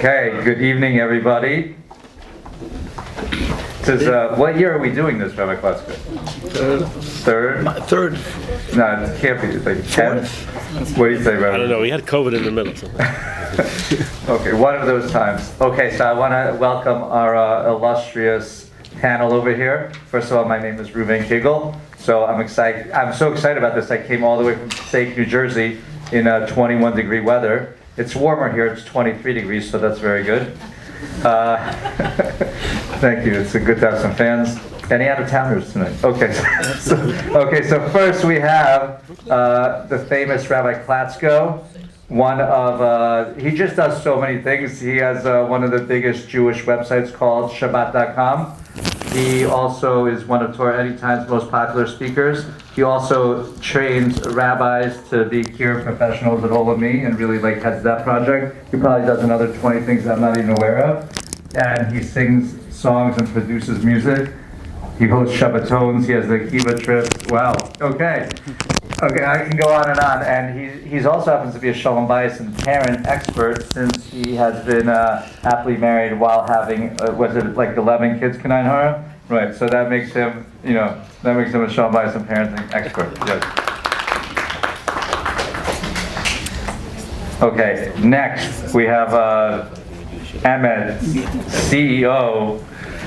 Okay, good evening, everybody. This is, what year are we doing this, Rabbi Klatsko? Third? Third. No, it can't be, it's like 10th? What do you say, Rabbi? I don't know, we had COVID in the middle. So. Okay, one of those times. Okay, so I want to welcome our illustrious panel over here. First of all, my name is Rudenberg. So I'm so excited about this. I came all the way from Passaic, New Jersey in 21 degree weather. It's warmer here, it's 23 degrees, so that's very good. Thank you, it's good to have some fans. Any out-of-towners tonight? Okay, so first we have the famous Rabbi Klatsko. He just does so many things. He has one of the biggest Jewish websites called Shabbat.com. He also is one of Torah Anytime's most popular speakers. He also trains rabbis to be Kiva professionals at Olami and really heads that project. He probably does another 20 things I'm not even aware of. And he sings songs and produces music. He hosts Shabbatons. He has the Kiva trips. Wow. Okay, I can go on. And he's also happens to be a Shalom bias and parent expert since he has been happily married while having, 11 kids, Kanai? Right, so that makes him, a Shalom bias and parenting expert. Yes. Okay, next we have Emet, CEO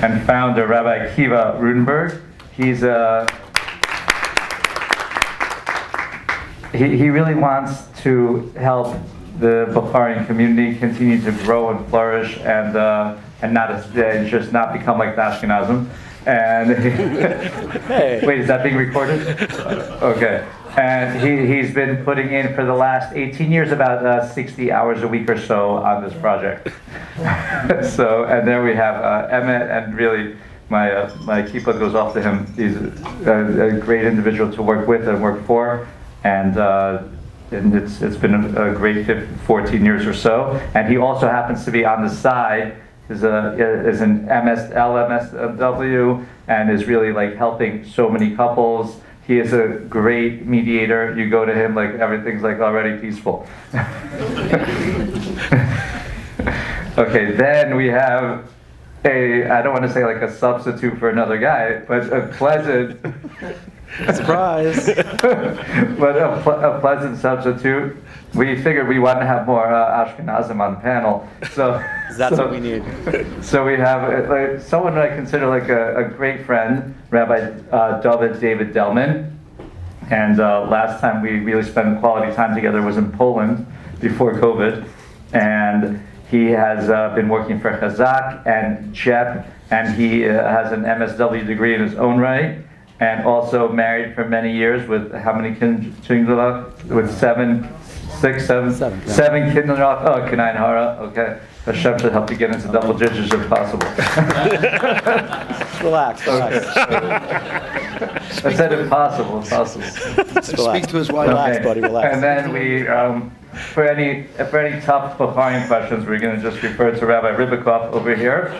and founder, Rabbi Kiva Rudenberg. He's He really wants to help the Bukharian community continue to grow and flourish and just not become like the Ashkenazim. And Hey. Wait, is that being recorded? Okay. And he's been putting in for the last 18 years about 60 hours a week or so on this project. So, and then we have Emmett, and really my Kiva goes off to him. He's a great individual to work with and work for. And it's been a great 14 years or so. And he also happens to be on the side is an LMSW and is really helping so many couples. He is a great mediator. You go to him everything's already peaceful. Okay, then we have I don't want to say a substitute for another guy, but a pleasant Surprise! but a pleasant substitute. We figured we wanted to have more Ashkenazim on the panel, so That's what we need. So we have someone I consider a great friend, Rabbi David Delman. And last time we really spent quality time together was in Poland before COVID, and he has been working for Chazak and JEP, and he has an MSW degree in his own right. And also married for many years with how many kindler? With seven kindler. Oh, Kanai Hara. Okay. Hashem should help you get into double digits if possible. Relax. I said impossible. Speak to his wife. Relax, buddy. Relax. And then we, for any tough Bukharian questions, we're going to just refer to Rabbi Riverkov over here.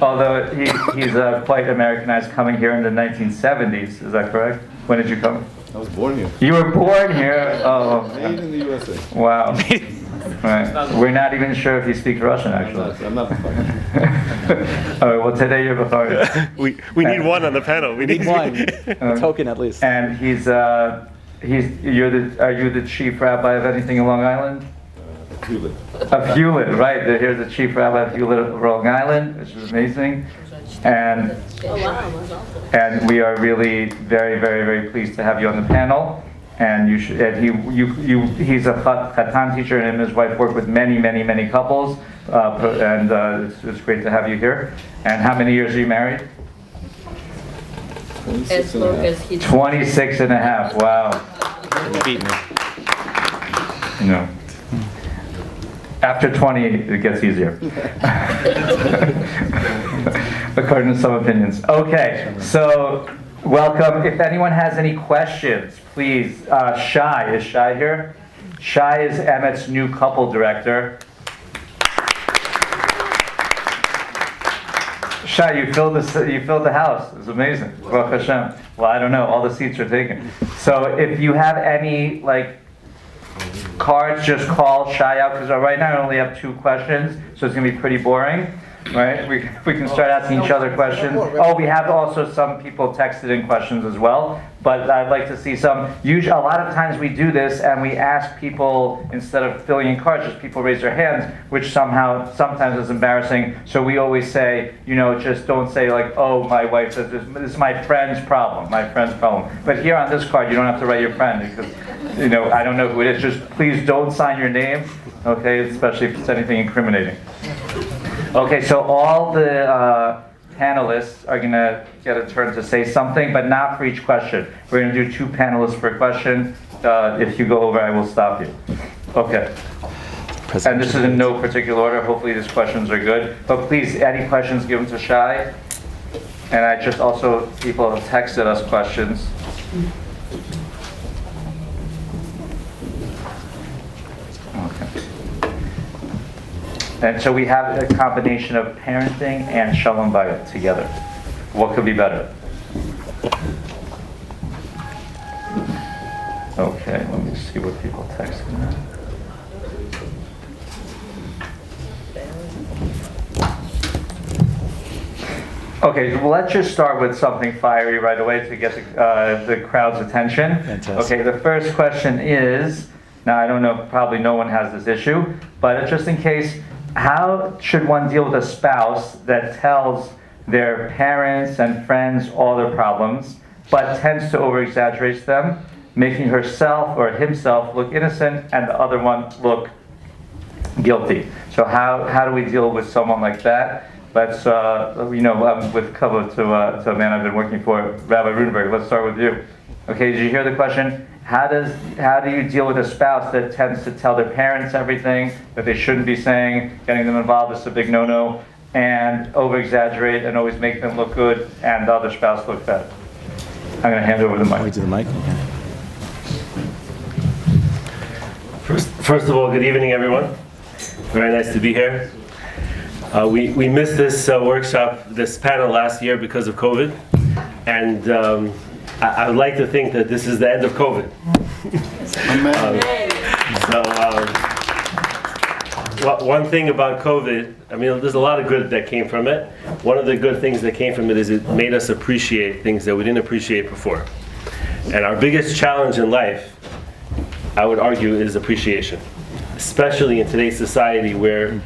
Although he's quite Americanized, coming here in the 1970s. Is that correct? When did you come? I was born here. You were born here? Oh. Made in the USA. Wow. Right. We're not even sure if he speaks Russian, actually. I'm not Bukhari. All right, well, today you're Bukhari. We need one on the panel. We need one. A token at least. And are you the chief rabbi of anything in Long Island? Hewlett. Of Hewlett, right. Here's the chief rabbi of Hewlett of Long Island, which is amazing. And we are really very, very, very pleased to have you on the panel. And he's a Chatan teacher, and his wife work with many, many, many couples. It's great to have you here. And how many years are you married? 26 and a half. Wow. You beat me. After 20, it gets easier. According to some opinions. Okay, so welcome. If anyone has any questions, please. Shai, is Shai here? Shai is Emmett's new couple director. Shai, you filled the house. It's amazing. Baruch Hashem. Well, I don't know. All the seats are taken. So if you have any cards, just call Shai out, because right now I only have 2 questions, so it's going to be pretty boring. Right? We can start asking each other questions. Oh, we have also some people texted in questions as well, but I'd like to see some. Usually, a lot of times we do this and we ask people, instead of filling in cards, just people raise their hands, which sometimes is embarrassing. So we always say, just don't say like, oh, my wife says this is my friend's problem, But here on this card, you don't have to write your friend, because, I don't know who it is. Just please don't sign your name, okay, especially if it's anything incriminating. Okay, so all the panelists are going to get a turn to say something, but not for each question. We're going to do 2 panelists per question. If you go over, I will stop you. Okay. And this is in no particular order. Hopefully these questions are good. But please, any questions, give them to Shai. And I just also, people have texted us questions. And so we have a combination of parenting and Shalom Bayit together. What could be better? Okay, let me see what people texted now. Okay, well, let's just start with something fiery right away to get the crowd's attention. Fantastic. Okay, the first question is, now I don't know, probably no one has this issue, but just in case, how should one deal with a spouse that tells their parents and friends all their problems, but tends to over-exaggerate them, making herself or himself look innocent and the other one look guilty? So how do we deal with someone like that? Let's, I'm with Kiva to a man I've been working for, Rabbi Rudenberg. Let's start with you. Okay, did you hear the question? How do you deal with a spouse that tends to tell their parents everything that they shouldn't be saying, getting them involved is a big no-no, and over-exaggerate and always make them look good and the other spouse look bad? I'm going to hand over the mic. We do the mic? First of all, good evening, everyone. Very nice to be here. We missed this workshop, this panel last year because of COVID, and I would like to think that this is the end of COVID. One thing about COVID, there's a lot of good that came from it. One of the good things that came from it is it made us appreciate things that we didn't appreciate before. And our biggest challenge in life, I would argue, is appreciation. Especially in today's society where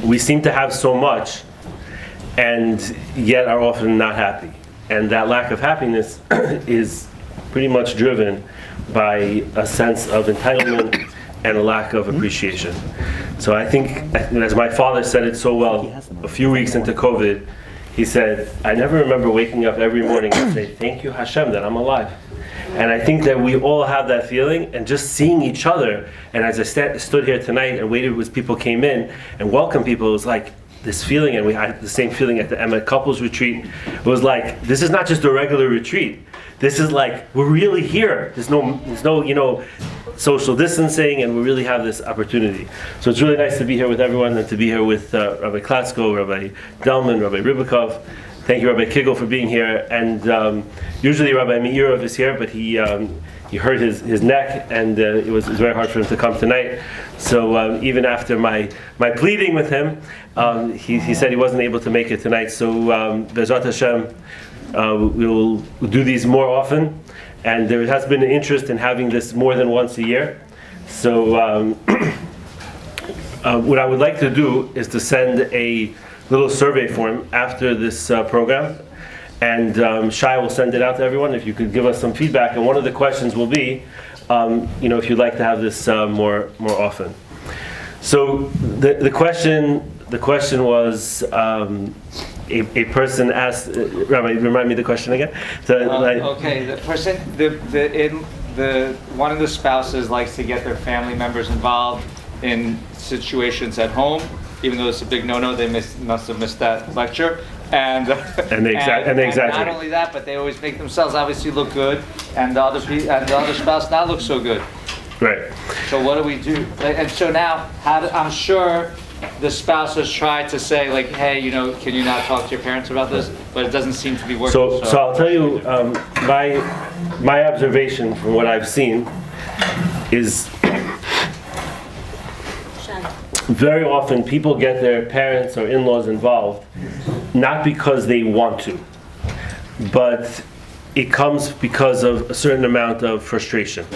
we seem to have so much and yet are often not happy. And that lack of happiness is pretty much driven by a sense of entitlement and a lack of appreciation. So I think, as my father said it so well a few weeks into COVID, he said, I never remember waking up every morning and say, thank you Hashem that I'm alive. And I think that we all have that feeling, and just seeing each other, and as I stood here tonight and waited as people came in and welcomed people, it was like this feeling, and we had the same feeling at the Emmet Couples Retreat. It was like, this is not just a regular retreat. This is like, we're really here. There's no social distancing, and we really have this opportunity. So it's really nice to be here with everyone, and to be here with Rabbi Klatsko, Rabbi Delman, Rabbi Riverkov. Thank you, Rabbi Kigel, for being here. And usually Rabbi Meirov is here, but he hurt his neck, and it was very hard for him to come tonight. So even after my pleading with him, he said he wasn't able to make it tonight. So Bezrat Hashem, we will do these more often. And there has been an interest in having this more than once a year. So what I would like to do is to send a little survey form after this program, and Shai will send it out to everyone. If you could give us some feedback, and one of the questions will be, if you'd like to have this more often. So the question was, a person asked. Rabbi, remind me the question again. Okay, the person, the one of the spouses likes to get their family members involved in situations at home. Even though it's a big no-no, they must have missed that lecture. And they exaggerate. Not only that, but they always make themselves obviously look good, and the other spouse not look so good. Right. So what do we do? And so now, I'm sure the spouse has tried to say, like, hey, can you not talk to your parents about this? But it doesn't seem to be working. So I'll tell you, my observation from what I've seen is very often people get their parents or in-laws involved not because they want to, but it comes because of a certain amount of frustration.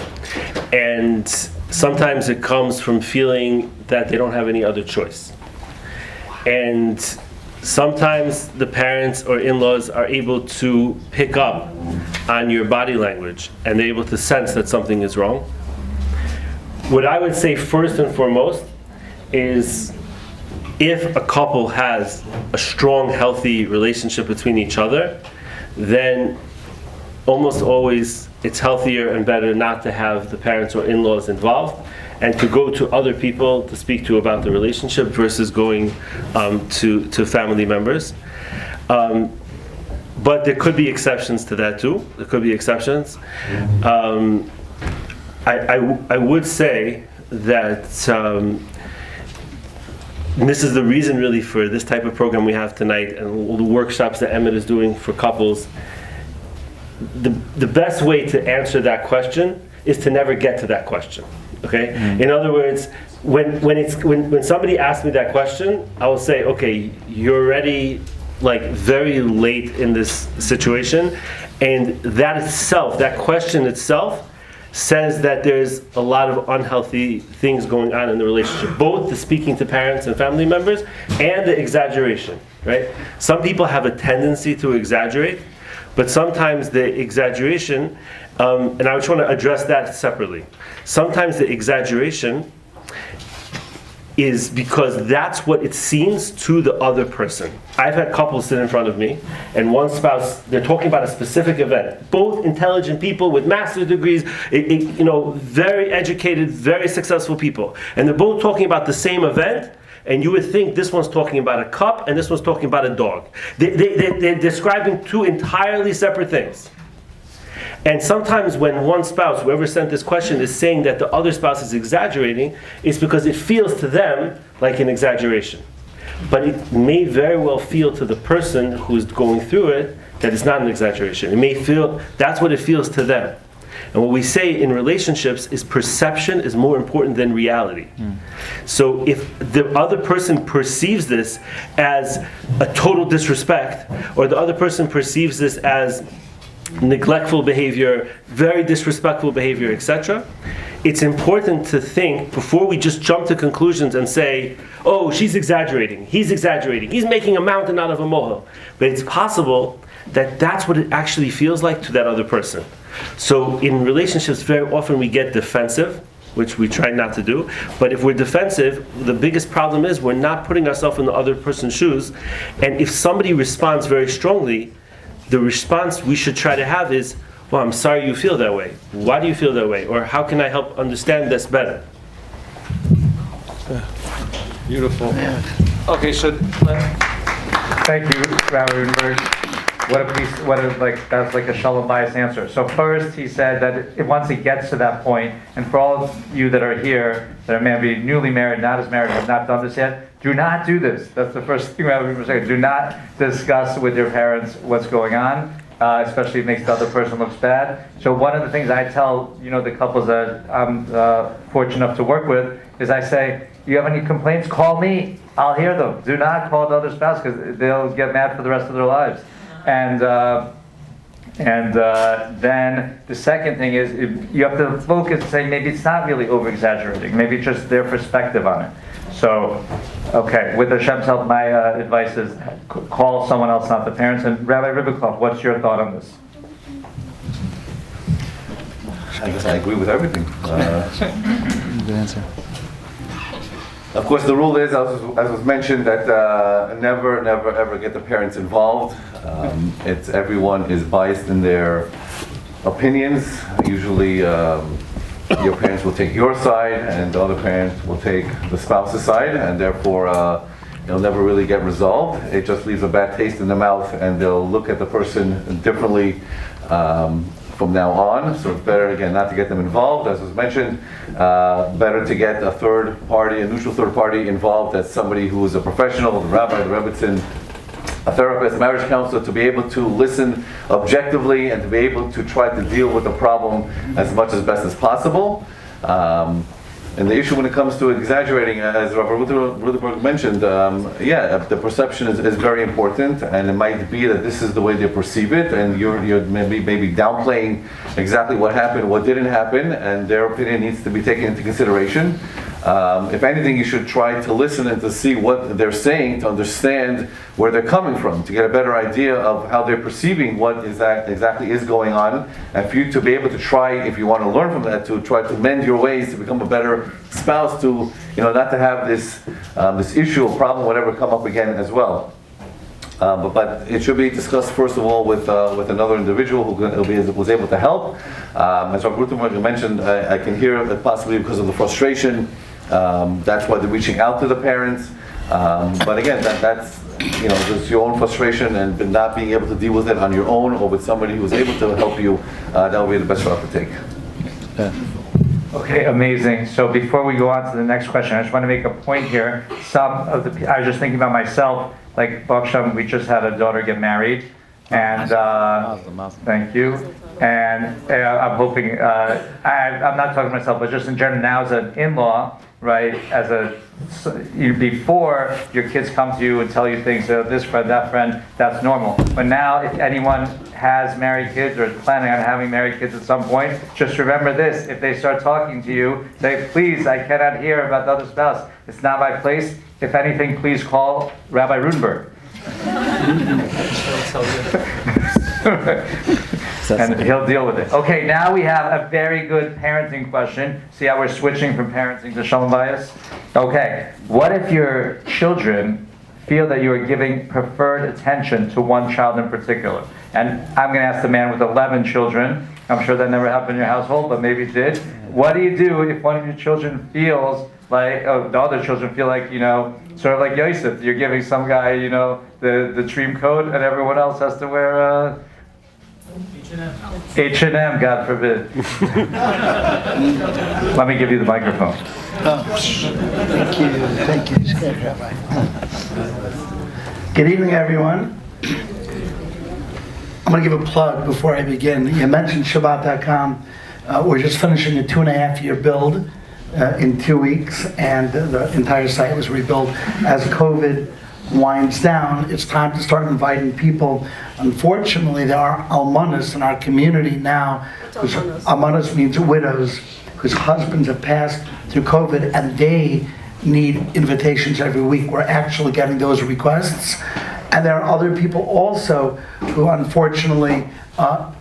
And sometimes it comes from feeling that they don't have any other choice. And sometimes the parents or in-laws are able to pick up on your body language and they're able to sense that something is wrong. What I would say first and foremost is, if a couple has a strong, healthy relationship between each other, then almost always it's healthier and better not to have the parents or in-laws involved, and to go to other people to speak to about the relationship versus going to family members. But there could be exceptions to that too. There could be exceptions. I would say that and this is the reason really for this type of program we have tonight and all the workshops that Emmett is doing for couples. The best way to answer that question is to never get to that question. Okay? In other words, when somebody asks me that question, I will say, okay, you're already like very late in this situation, and that itself, that question itself, says that there's a lot of unhealthy things going on in the relationship, both the speaking to parents and family members and the exaggeration, right? Some people have a tendency to exaggerate, but sometimes the exaggeration, and I just want to address that separately. Sometimes the exaggeration is because that's what it seems to the other person. I've had couples sit in front of me, and one spouse, they're talking about a specific event. Both intelligent people with master's degrees, very educated, very successful people. And they're both talking about the same event, and you would think this one's talking about a cup and this one's talking about a dog. They're describing two entirely separate things. And sometimes when one spouse, whoever sent this question, is saying that the other spouse is exaggerating, it's because it feels to them like an exaggeration. But it may very well feel to the person who's going through it that it's not an exaggeration. It may feel, that's what it feels to them. And what we say in relationships is perception is more important than reality. So if the other person perceives this as a total disrespect, or the other person perceives this as neglectful behavior, very disrespectful behavior, etc., it's important to think before we just jump to conclusions and say, oh, she's exaggerating, he's making a mountain out of a molehill. But it's possible that that's what it actually feels like to that other person. So in relationships, very often we get defensive, which we try not to do. But if we're defensive, the biggest problem is we're not putting ourselves in the other person's shoes. And if somebody responds very strongly, the response we should try to have is, well, I'm sorry you feel that way. Why do you feel that way? Or how can I help understand this better? Beautiful. Okay, so thank you, Rabbi Rudenberg. That's like a Shalom bias answer. So first, he said that once it gets to that point, and for all of you that are here, that are maybe newly married, not as married, have not done this yet, do not do this. That's the first thing Rabbi Rudenberg said. Do not discuss with your parents what's going on, especially if it makes the other person look bad. So one of the things I tell the couples that I'm fortunate enough to work with is I say, you have any complaints, call me. I'll hear them. Do not call the other spouse because they'll get mad for the rest of their lives. And then the second thing is you have to focus and say maybe it's not really over-exaggerating. Maybe it's just their perspective on it. So, okay, with Hashem's help, my advice is call someone else, not the parents. And Rabbi Riverkov, what's your thought on this? I guess I agree with everything. Good answer. Of course, the rule is, as was mentioned, that never, ever get the parents involved. It's everyone is biased in their opinions. Usually, your parents will take your side, and the other parent will take the spouse's side, and therefore, it'll never really get resolved. It just leaves a bad taste in the mouth, and they'll look at the person differently from now on. So it's better, again, not to get them involved. As was mentioned, better to get a third party, a neutral third party involved. That's somebody who is a professional, the rabbi, the rebbitzin, a therapist, marriage counselor, to be able to listen objectively and to be able to try to deal with the problem as much as best as possible. And the issue when it comes to exaggerating, as Rabbi Rudenberg mentioned, the perception is very important, and it might be that this is the way they perceive it, and you're maybe downplaying exactly what happened, what didn't happen, and their opinion needs to be taken into consideration. If anything, you should try to listen and to see what they're saying, to understand where they're coming from, to get a better idea of how they're perceiving what exactly is going on, and for you to be able to try, if you want to learn from that, to try to mend your ways to become a better spouse, to not to have this issue or problem, whatever, come up again as well. But it should be discussed first of all with another individual who was able to help. As Rabbi Rudenberg mentioned, I can hear that possibly because of the frustration. That's why they're reaching out to the parents. But again, that's just your own frustration and not being able to deal with it on your own or with somebody who's able to help you. That would be the best route to take. Okay, amazing. So before we go on to the next question, I just want to make a point here. I was just thinking about myself, like Baksham, we just had a daughter get married, and thank you. And I'm hoping, I'm not talking to myself, but just in general, now as an in-law, right, before your kids come to you and tell you things, this friend, that friend, that's normal. But now, if anyone has married kids or is planning on having married kids at some point, just remember this: if they start talking to you, say, please, I cannot hear about the other spouse. It's not my place. If anything, please call Rabbi Rudenberg. And he'll deal with it. Okay, now we have a very good parenting question. See how we're switching from parenting to Shalom bias? Okay, what if your children feel that you are giving preferred attention to one child in particular? And I'm going to ask the man with 11 children. I'm sure that never happened in your household, but maybe it did. What do you do if one of your children feels like, the other children feel like, sort of like Yosef, you're giving some guy, the dream coat, and everyone else has to wear H&M, God forbid. Let me give you the microphone. Thank you, Rabbi. Good evening, everyone. I'm going to give a plug before I begin. You mentioned Shabbat.com. We're just finishing a 2.5-year build in 2 weeks, and the entire site was rebuilt. As COVID winds down, it's time to start inviting people. Unfortunately, there are almanas in our community now. Almanas means widows whose husbands have passed through COVID, and they need invitations every week. We're actually getting those requests. And there are other people also who, unfortunately,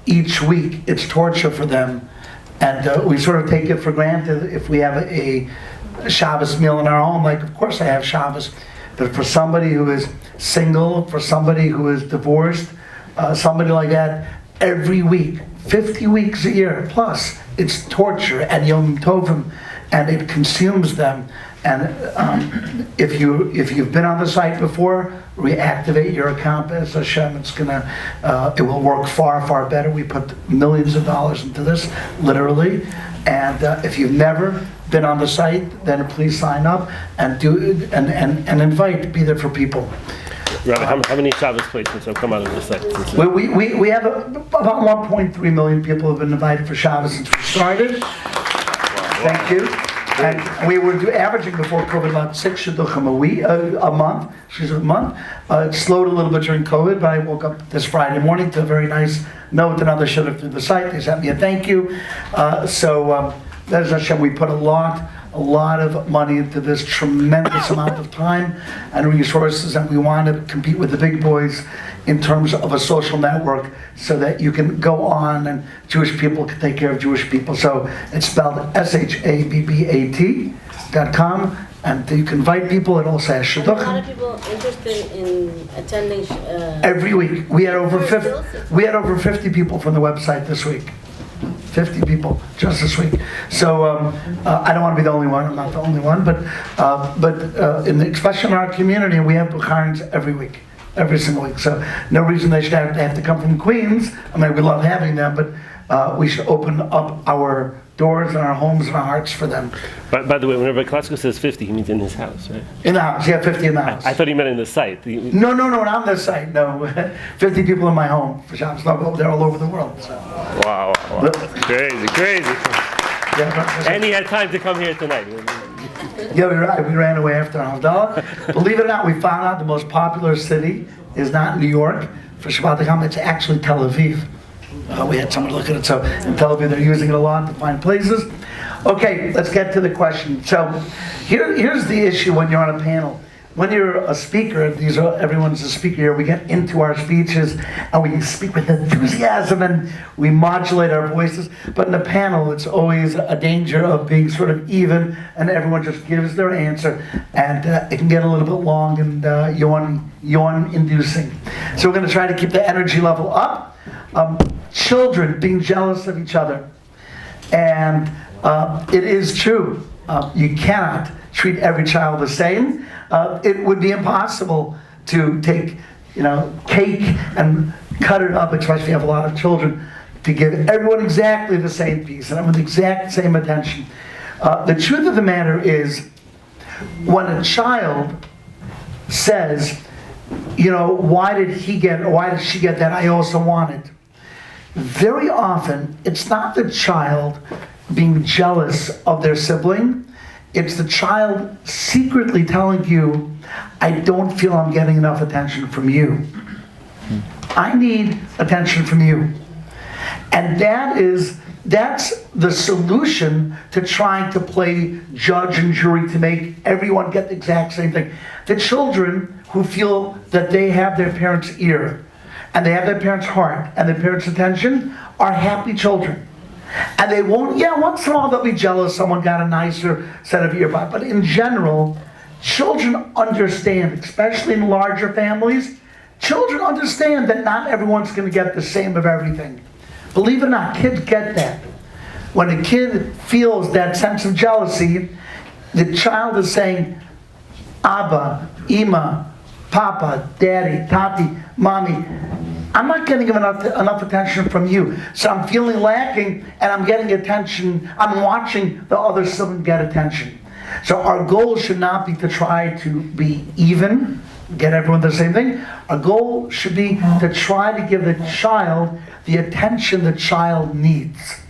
each week it's torture for them. And we sort of take it for granted if we have a Shabbos meal in our home. Like, of course I have Shabbos. But for somebody who is single, for somebody who is divorced, somebody like that, every week, 50 weeks a year plus, it's torture and Yom Tovim, and it consumes them. And if you've been on the site before, reactivate your account as Hashem. It will work far, far better. We put millions of dollars into this, literally. And if you've never been on the site, then please sign up and invite. Be there for people. Rabbi, how many Shabbos placements have come out of the site? We have about 1.3 million people have been invited for Shabbos since we started. Thank you. And we were averaging before COVID about 6 shidduchim a month. It slowed a little bit during COVID, but I woke up this Friday morning to a very nice note, another shidduch through the site. They sent me a thank you. That is Hashem. We put a lot of money into this, tremendous amount of time and resources, and we want to compete with the big boys in terms of a social network so that you can go on and Jewish people can take care of Jewish people. So it's spelled SHABBAT.com, and you can invite people. It also has shidduchim. A lot of people interested in attending. Every week we had over 50 people from the website this week. 50 people just this week. So I don't want to be the only one. I'm not the only one, but especially in our community, we have Bukharins every week, every single week. So no reason they should have to come from Queens. I mean, we love having them, but we should open up our doors and our homes and our hearts for them. By the way, when Rabbi Klatsko says 50, he means in his house, right? In the house, yeah, 50 in the house. I thought he meant in the site. No, not on the site, no. 50 people in my home for Shabbos. No, they're all over the world. So. Wow. Crazy. And he had time to come here tonight. Yeah, we ran away after Havdalah. Believe it or not, we found out the most popular city is not New York for Shabbat HaCham, it's actually Tel Aviv. We had someone look at it, so in Tel Aviv they're using it a lot to find places. Okay, let's get to the question. So here's the issue when you're on a panel. When you're a speaker, everyone's a speaker here, we get into our speeches and we speak with enthusiasm and we modulate our voices. But in a panel, it's always a danger of being sort of even and everyone just gives their answer. And it can get a little bit long and yawn-inducing. So we're going to try to keep the energy level up. Children being jealous of each other. And it is true. You cannot treat every child the same. It would be impossible to take, cake and cut it up, especially if you have a lot of children, to give everyone exactly the same piece and with the exact same attention. The truth of the matter is, when a child says, why did she get that? I also want it. Very often, it's not the child being jealous of their sibling. It's the child secretly telling you, I don't feel I'm getting enough attention from you. I need attention from you. And that's the solution to trying to play judge and jury to make everyone get the exact same thing. The children who feel that they have their parents' ear, and they have their parents' heart, and their parents' attention, are happy children. And they won't, once in a while they'll be jealous someone got a nicer set of earbuds. But in general, children understand, especially in larger families, children understand that not everyone's going to get the same of everything. Believe it or not, kids get that. When a kid feels that sense of jealousy, the child is saying, Abba, Ima, Papa, Daddy, Tati, Mommy, I'm not getting enough attention from you. So I'm feeling lacking and I'm getting attention. I'm watching the other sibling get attention. So our goal should not be to try to be even, get everyone the same thing. Our goal should be to try to give the child the attention the child needs.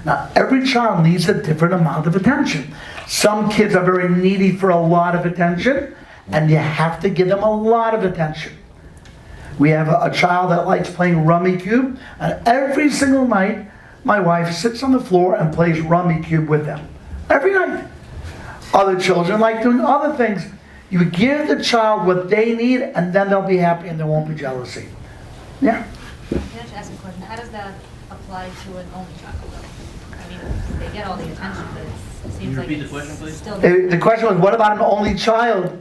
Now, every child needs a different amount of attention. Some kids are very needy for a lot of attention, and you have to give them a lot of attention. We have a child that likes playing Rummy Cube, and every single night, my wife sits on the floor and plays Rummy Cube with them. Every night. Other children like doing other things. You give the child what they need, and then they'll be happy and there won't be jealousy. Yeah? Can I just ask a question? How does that apply to an only child, though? I mean, they get all the attention, but it seems like it's still... The question was, what about an only child?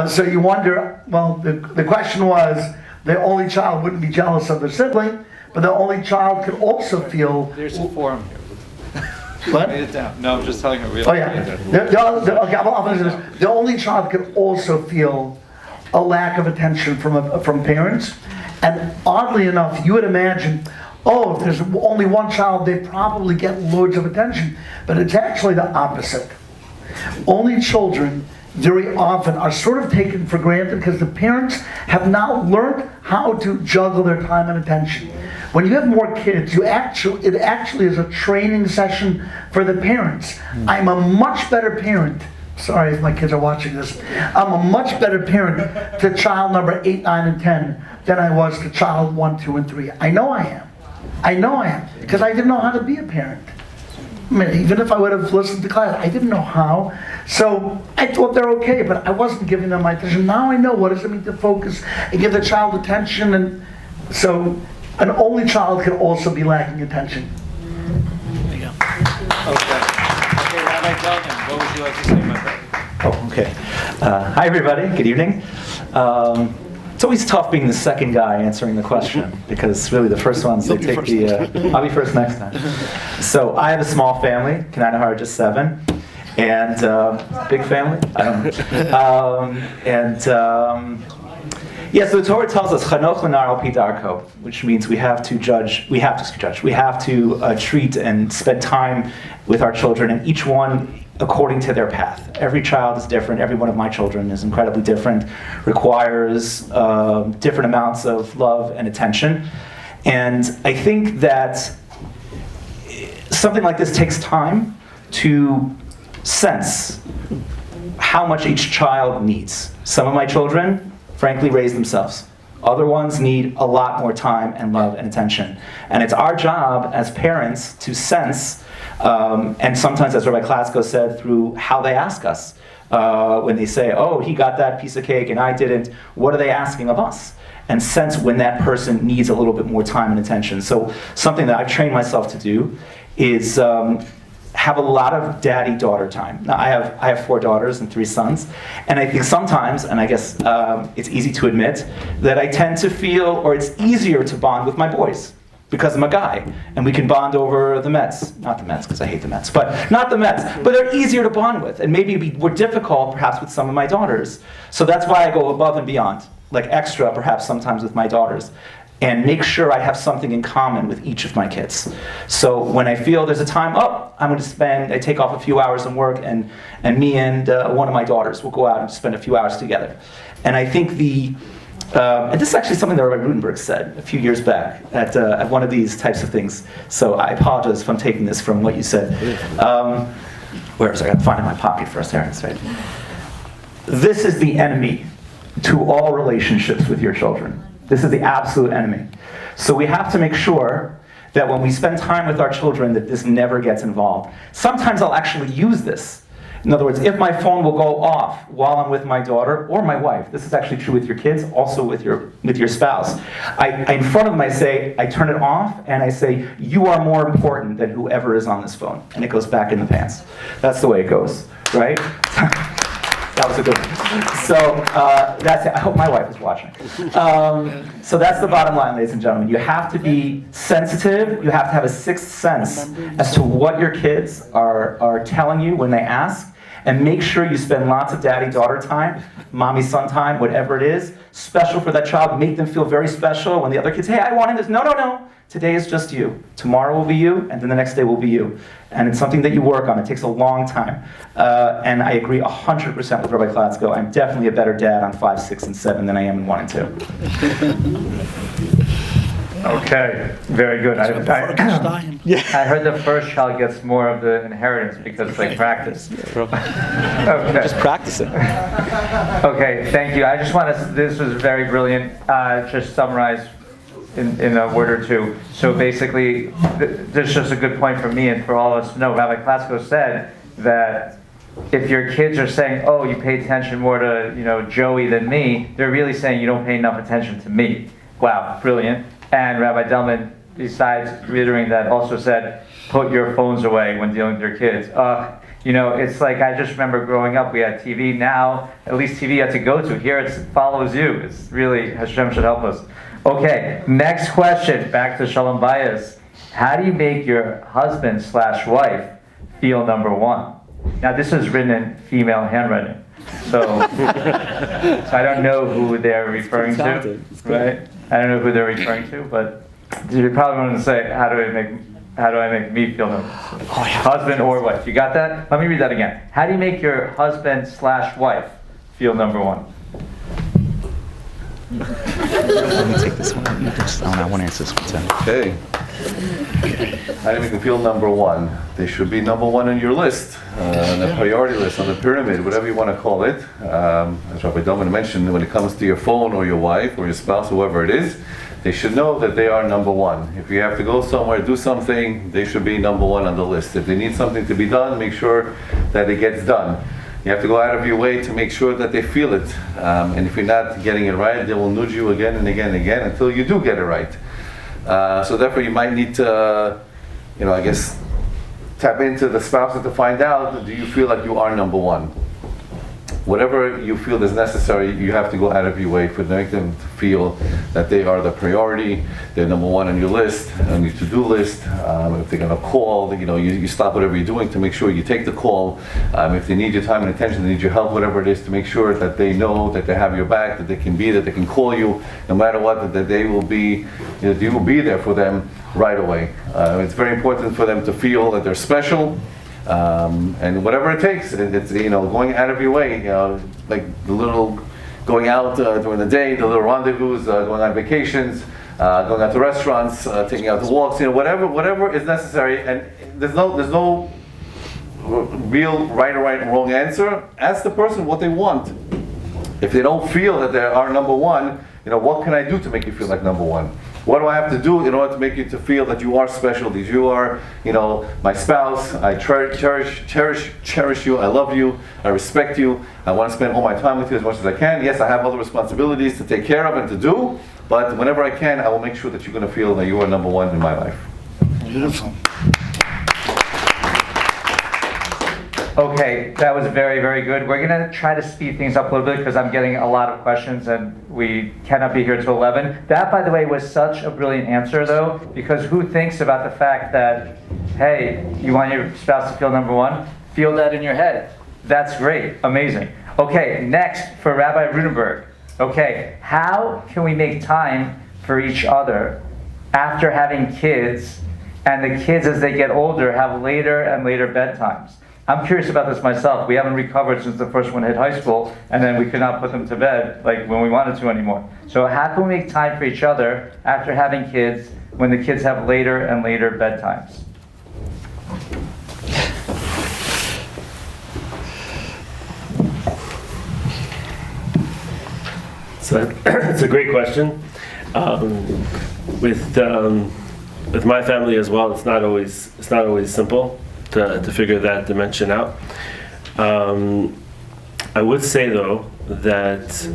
So you wonder, well, the question was, the only child wouldn't be jealous of their sibling, but the only child could also feel... There's a forum here. What? Write it down. No, I'm just telling her. Oh yeah. Okay, I'll finish this. The only child could also feel a lack of attention from parents. And oddly enough, you would imagine, if there's only one child, they probably get loads of attention. But it's actually the opposite. Only children very often are sort of taken for granted because the parents have not learned how to juggle their time and attention. When you have more kids, it actually is a training session for the parents. I'm a much better parent. Sorry if my kids are watching this. I'm a much better parent to child number 8, 9, and 10 than I was to child 1, 2, and 3. I know I am. Because I didn't know how to be a parent. I mean, even if I would have listened to class, I didn't know how. So I thought they're okay, but I wasn't giving them my attention. Now I know what does it mean to focus and give the child attention. And so an only child can also be lacking attention. There you go. Okay, Rabbi Klatsko, what would you like to say, my friend? Oh, okay. Hi, everybody. Good evening. It's always tough being the second guy answering the question because really the first ones, they take the... I'll be first next time. So I have a small family, Kananahara, just 7. And big family? I don't know. So the Torah tells us, Chanoch l'nar al pi darko, which means we have to treat and spend time with our children, and each one according to their path. Every child is different. Every one of my children is incredibly different, requires different amounts of love and attention. And I think that something like this takes time to sense how much each child needs. Some of my children, frankly, raise themselves. Other ones need a lot more time and love and attention. And it's our job as parents to sense, and sometimes, as Rabbi Klatsko said, through how they ask us. When they say, oh, he got that piece of cake and I didn't, what are they asking of us? And sense when that person needs a little bit more time and attention. So something that I've trained myself to do is have a lot of daddy-daughter time. Now, I have 4 daughters and 3 sons, and I think sometimes, and I guess it's easy to admit, that I tend to feel, or it's easier to bond with my boys, because I'm a guy, and we can bond over the Mets. Not the Mets, because I hate the Mets, but not the Mets. But they're easier to bond with, and maybe it'd be more difficult, perhaps, with some of my daughters. So that's why I go above and beyond, like extra, perhaps, sometimes with my daughters, and make sure I have something in common with each of my kids. So when I feel there's a time, I take off a few hours from work, and me and one of my daughters will go out and spend a few hours together. And I think and this is actually something that Rabbi Rudenberg said a few years back at one of these types of things. So I apologize if I'm taking this from what you said. Where is it? I got to find it in my pocket first. There, that's right. This is the enemy to all relationships with your children. This is the absolute enemy. So we have to make sure that when we spend time with our children that this never gets involved. Sometimes I'll actually use this. In other words, if my phone will go off while I'm with my daughter or my wife, this is actually true with your kids, also with your spouse. I in front of them I turn it off and I say, you are more important than whoever is on this phone. And it goes back in the pants. That's the way it goes, right? That was a good one. So that's it. I hope my wife is watching. So that's the bottom line, ladies and gentlemen. You have to be sensitive. You have to have a sixth sense as to what your kids are telling you when they ask. And make sure you spend lots of daddy-daughter time, mommy-son time, whatever it is, special for that child. Make them feel very special. When the other kids, hey, I wanted this. No. Today is just you. Tomorrow will be you, and then the next day will be you. And it's something that you work on. It takes a long time. And I agree 100% with Rabbi Klatsko. I'm definitely a better dad on 5, 6, and 7 than I am in 1 and 2. Okay, very good. I heard the first child gets more of the inheritance because they practice. Okay. Just practice it. Okay, thank you. I just want to, this was very brilliant. Just summarize in a word or two. So basically, this is just a good point for me and for all of us to know. Rabbi Klatsko said that if your kids are saying, oh, you pay attention more to Joey than me, they're really saying you don't pay enough attention to me. Wow, brilliant. And Rabbi Delman, besides reiterating that, also said, put your phones away when dealing with your kids. It's like, I just remember growing up, we had TV. Now, at least TV you had to go to. Here it follows you. It's really, Hashem should help us. Okay, next question, back to Shalom Bias. How do you make your husband/wife feel number one? Now, this is written in female handwriting. So I don't know who they're referring to, right? I don't know who they're referring to, but you probably want to say, how do I make me feel number one? Husband or wife. You got that? Let me read that again. How do you make your husband/wife feel number one? Let me take this one. I want to answer this one too. Okay. How do you make them feel number one? They should be number one on your list, on the priority list, on the pyramid, whatever you want to call it. As Rabbi Delman mentioned, when it comes to your phone or your wife or your spouse, whoever it is, they should know that they are number one. If you have to go somewhere, do something, they should be number one on the list. If they need something to be done, make sure that it gets done. You have to go out of your way to make sure that they feel it. And if you're not getting it right, they will nudge you again and again and again until you do get it right. So therefore you might need to, tap into the spouse to find out, do you feel like you are number one? Whatever you feel is necessary, you have to go out of your way to make them feel that they are the priority, they're number one on your list, on your to-do list. If they're going to call, you stop whatever you're doing to make sure you take the call. If they need your time and attention, they need your help, whatever it is, to make sure that they know that they have your back, that they can be there, they can call you, no matter what, that they will be, you will be there for them right away. It's very important for them to feel that they're special. And whatever it takes, it's going out of your way, like the little going out during the day, the little rendezvous, going on vacations, going out to restaurants, taking out to walks, whatever is necessary. And there's no real right or wrong answer. Ask the person what they want. If they don't feel that they are number one, what can I do to make you feel like number one? What do I have to do in order to make you to feel that you are special? That you are, my spouse. I cherish you. I love you. I respect you. I want to spend all my time with you as much as I can. Yes, I have other responsibilities to take care of and to do, but whenever I can, I will make sure that you're going to feel that you are number one in my life. Beautiful. Okay, that was very, very good. We're gonna try to speed things up a little bit because I'm getting a lot of questions and we cannot be here till 11. That, by the way, was such a brilliant answer though, because who thinks about the fact that, hey, you want your spouse to feel number one? Feel that in your head. That's great, amazing. Okay, next for Rabbi Rudenberg. Okay, how can we make time for each other after having kids, and the kids as they get older have later and later bedtimes? I'm curious about this myself. We haven't recovered since the first one hit high school, and then we could not put them to bed like when we wanted to anymore. So how can we make time for each other after having kids when the kids have later and later bedtimes? So it's a great question. With my family as well, it's not always simple to figure that dimension out. I would say though that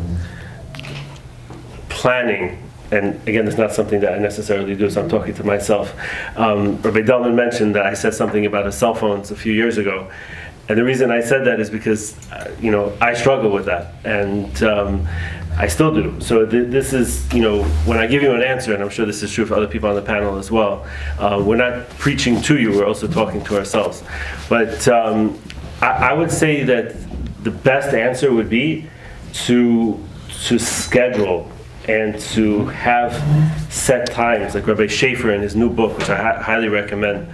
planning, and again, it's not something that I necessarily do, so I'm talking to myself. Rabbi Delman mentioned that I said something about his cell phones a few years ago, and the reason I said that is because I struggle with that, and I still do. So this is, when I give you an answer, and I'm sure this is true for other people on the panel as well, we're not preaching to you, we're also talking to ourselves. But I would say that the best answer would be to schedule and to have set times, like Rabbi Schaefer in his new book, which I highly recommend,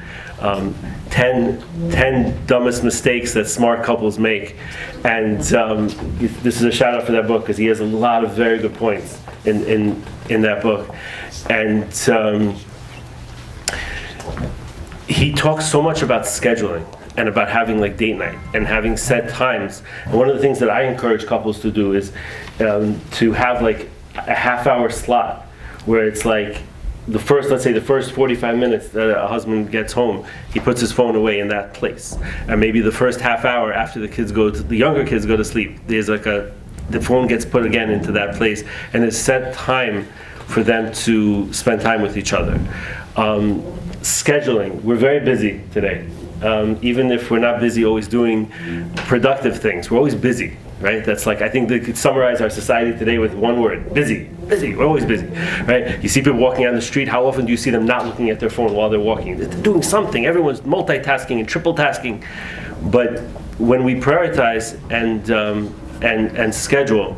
10 dumbest mistakes that smart couples make. And this is a shout out for that book because he has a lot of very good points in that book. And he talks so much about scheduling and about having like date night and having set times. And one of the things that I encourage couples to do is to have like a half-hour slot where it's like let's say the first 45 minutes that a husband gets home, he puts his phone away in that place. And maybe the first half hour after the younger kids go to sleep, there's like the phone gets put again into that place, and it's set time for them to spend time with each other. Scheduling, we're very busy today. Even if we're not busy always doing productive things, we're always busy, right? That's like, I think they could summarize our society today with one word: busy. Busy, we're always busy, right? You see people walking on the street, how often do you see them not looking at their phone while they're walking? They're doing something, everyone's multitasking and triple tasking. But when we prioritize and schedule,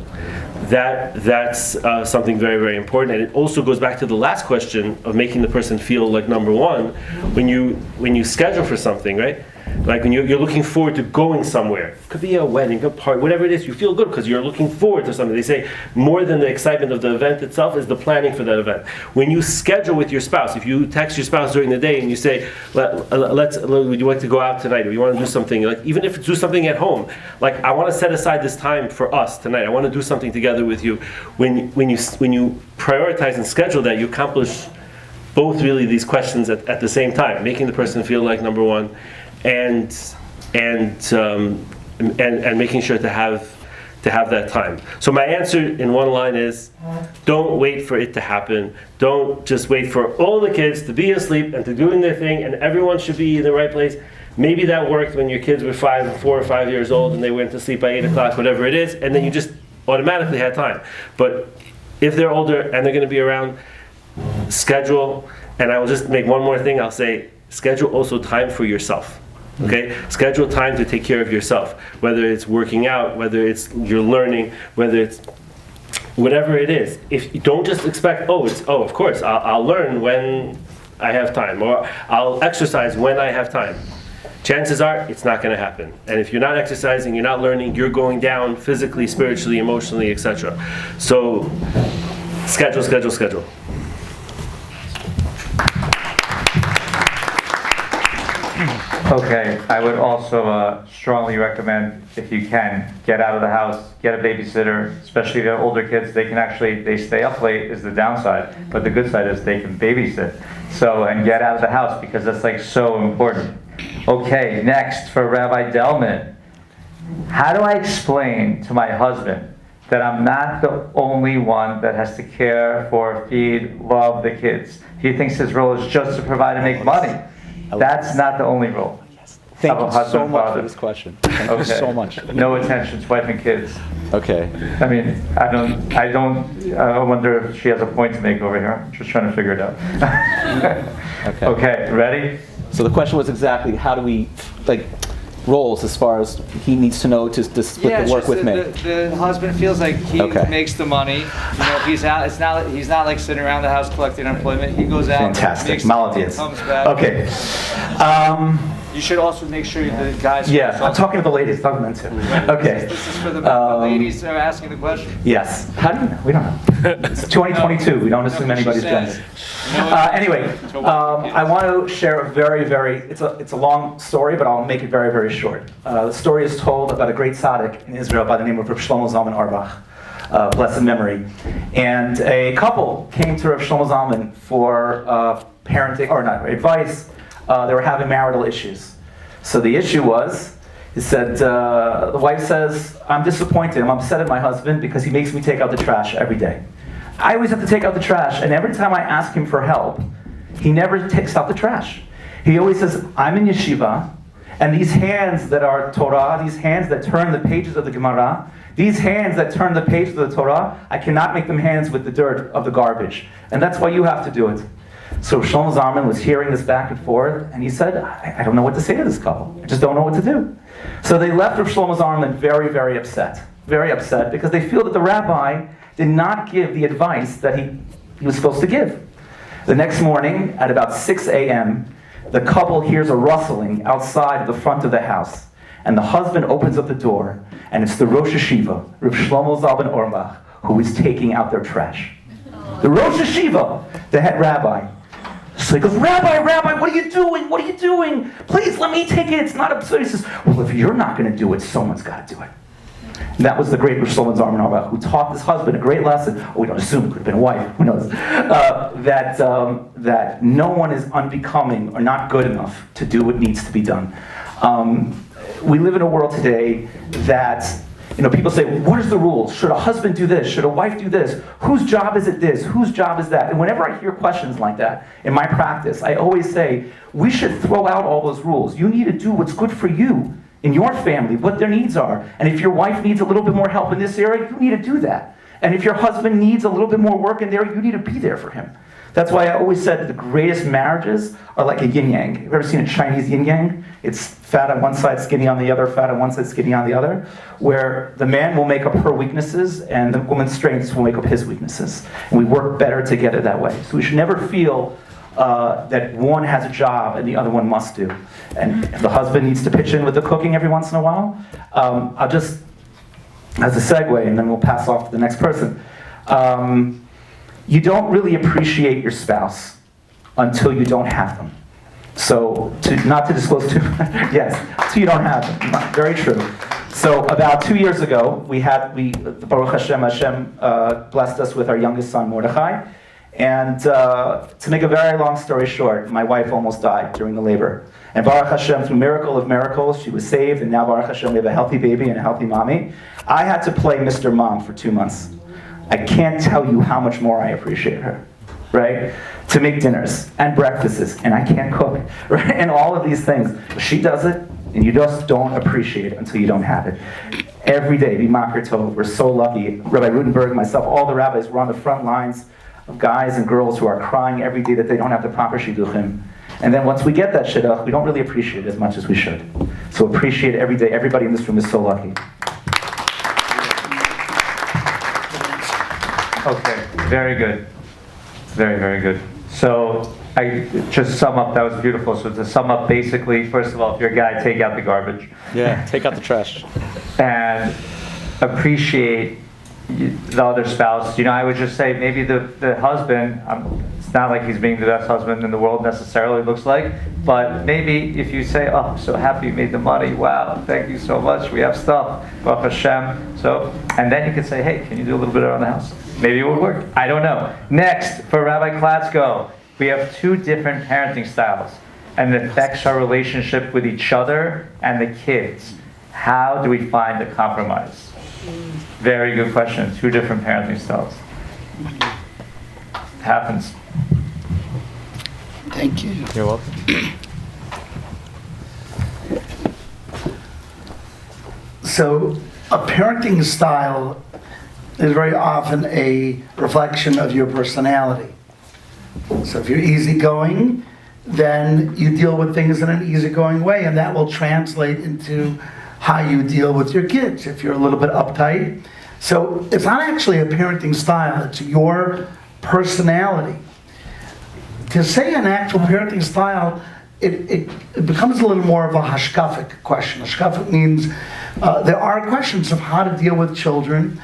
that's something very, very important. And it also goes back to the last question of making the person feel like number one. When you schedule for something, right? Like when you're looking forward to going somewhere, it could be a wedding, a party, whatever it is, you feel good because you're looking forward to something. They say more than the excitement of the event itself is the planning for that event. When you schedule with your spouse, if you text your spouse during the day and you say, would you like to go out tonight, or you want to do something, like even if it's do something at home, like I want to set aside this time for us tonight, I want to do something together with you. When you prioritize and schedule that, you accomplish both really these questions at the same time, making the person feel like number one, and making sure to have that time. So my answer in one line is, don't wait for it to happen. Don't just wait for all the kids to be asleep and to doing their thing and everyone should be in the right place. Maybe that worked when your kids were 4 or 5 years old and they went to sleep by 8 o'clock, whatever it is, and then you just automatically had time. But if they're older and they're going to be around, schedule. And I will just make one more thing. I'll say, schedule also time for yourself. Okay? Schedule time to take care of yourself. Whether it's working out, whether it's you're learning, whether it's whatever it is. If you don't just expect, of course, I'll learn when I have time, or I'll exercise when I have time. Chances are it's not going to happen. And if you're not exercising, you're not learning, you're going down physically, spiritually, emotionally, etc. So schedule. Okay, I would also strongly recommend, if you can, get out of the house, get a babysitter, especially if you have older kids. They stay up late is the downside, but the good side is they can babysit. So, and get out of the house, because that's like so important. Okay, next for Rabbi Delman. How do I explain to my husband that I'm not the only one that has to care for, feed, love the kids? He thinks his role is just to provide and make money. That's not the only role. Thank Of a you husband, so much father. for this question. Thank you so much. No attention to wife and kids. Okay. I mean, I wonder if she has a point to make over here. I'm just trying to figure it out. Okay, ready? So the question was exactly how do we, like, roles as far as he needs to know to split Yeah, the work with me. The husband feels like he makes the money. You know, if he's out, he's not like sitting around the house collecting unemployment. He goes out, Fantastic. makes the money, Maladies. comes back. Okay. You should also make sure the guys. Yeah, I'm talking to the ladies, talking to them too. Okay. This is for the ladies that are asking the question. Yes. How do you know? We don't know. It's 2022. We don't assume anybody's gender. Anyway, I want to share a it's a long story, but I'll make it very, very short. The story is told about a great tzaddik in Israel by the name of Rav Shlomo Zalman Auerbach, blessed memory. And a couple came to Rav Shlomo Zalman for parenting, or not, advice. They were having marital issues. So the issue was, he said, the wife says, I'm disappointed, I'm upset at my husband because he makes me take out the trash every day. I always have to take out the trash, and every time I ask him for help, he never takes out the trash. He always says, I'm in yeshiva, and these hands that are Torah, these hands that turn the pages of the Gemara, these hands that turn the pages of the Torah, I cannot make them hands with the dirt of the garbage. And that's why you have to do it. So Shlomo Zalman was hearing this back and forth, and he said, I don't know what to say to this couple. I just don't know what to do. So they left Rav Shlomo Zalman very, very upset because they feel that the rabbi did not give the advice that he was supposed to give. The next morning, at about 6 a.m., the couple hears a rustling outside the front of the house, and the husband opens up the door, and it's the Rosh Hashiva, Rav Shlomo Zalman Auerbach, who is taking out their trash. The Rosh Hashiva, the head rabbi. So he goes, Rabbi, what are you doing? What are you doing? Please let me take it. It's not absurd. He says, well, if you're not going to do it, someone's got to do it. And that was the great Rosh Shlomo Zalman Auerbach, who taught this husband a great lesson. We don't assume it could have been a wife. Who knows? That no one is unbecoming or not good enough to do what needs to be done. We live in a world today that, people say, what is the rules? Should a husband do this? Should a wife do this? Whose job is it this? Whose job is that? And whenever I hear questions like that in my practice, I always say, we should throw out all those rules. You need to do what's good for you in your family, what their needs are. And if your wife needs a little bit more help in this area, you need to do that. And if your husband needs a little bit more work in there, you need to be there for him. That's why I always said the greatest marriages are like a yin yang. Have you ever seen a Chinese yin yang? It's fat on one side, skinny on the other, fat on one side, skinny on the other, where the man will make up her weaknesses and the woman's strengths will make up his weaknesses. And we work better together that way. So we should never feel that one has a job and the other one must do. And if the husband needs to pitch in with the cooking every once in a while, I'll just, as a segue, and then we'll pass off to the next person. You don't really appreciate your spouse until you don't have them. So, not to disclose too much, yes, until you don't have them. Very true. So, about 2 years ago, Baruch Hashem, blessed us with our youngest son, Mordechai. And to make a very long story short, my wife almost died during the labor. And Baruch Hashem, through miracle of miracles, she was saved, and now Baruch Hashem, we have a healthy baby and a healthy mommy. I had to play Mr. Mom for 2 months. I can't tell you how much more I appreciate her, right? To make dinners and breakfasts, and I can't cook, right? And all of these things. She does it, and you just don't appreciate it until you don't have it. Every day, B'Makar Tov, we're so lucky. Rabbi Rudenberg, myself, all the rabbis, we're on the front lines of guys and girls who are crying every day that they don't have the proper shidduchim. And then once we get that shidduch, we don't really appreciate it as much as we should. So appreciate it every day. Everybody in this room is so lucky. Okay, very good. Very, very good. So, I just sum up, that was beautiful. So to sum up, basically, first of all, if you're a guy, take out the garbage. Yeah, take out the trash. And appreciate the other spouse. I would just say maybe the husband, It's not like he's being the best husband in the world necessarily, looks like, but maybe if you say, oh, I'm so happy you made the money, wow, thank you so much, we have stuff, Baruch Hashem. So, and then you could say, hey, can you do a little bit around the house? Maybe it would work. I don't know. Next, for Rabbi Klatsko, we have two different parenting styles, and it affects our relationship with each other and the kids. How do we find a compromise? Very good question. Two different parenting styles. Happens. Thank you. You're welcome. So, a parenting style is very often a reflection of your personality. So if you're easygoing, then you deal with things in an easygoing way, and that will translate into how you deal with your kids if you're a little bit uptight. So it's not actually a parenting style, it's your personality. To say an actual parenting style, it becomes a little more of a hashkafic question. Hashkafic means there are questions of how to deal with children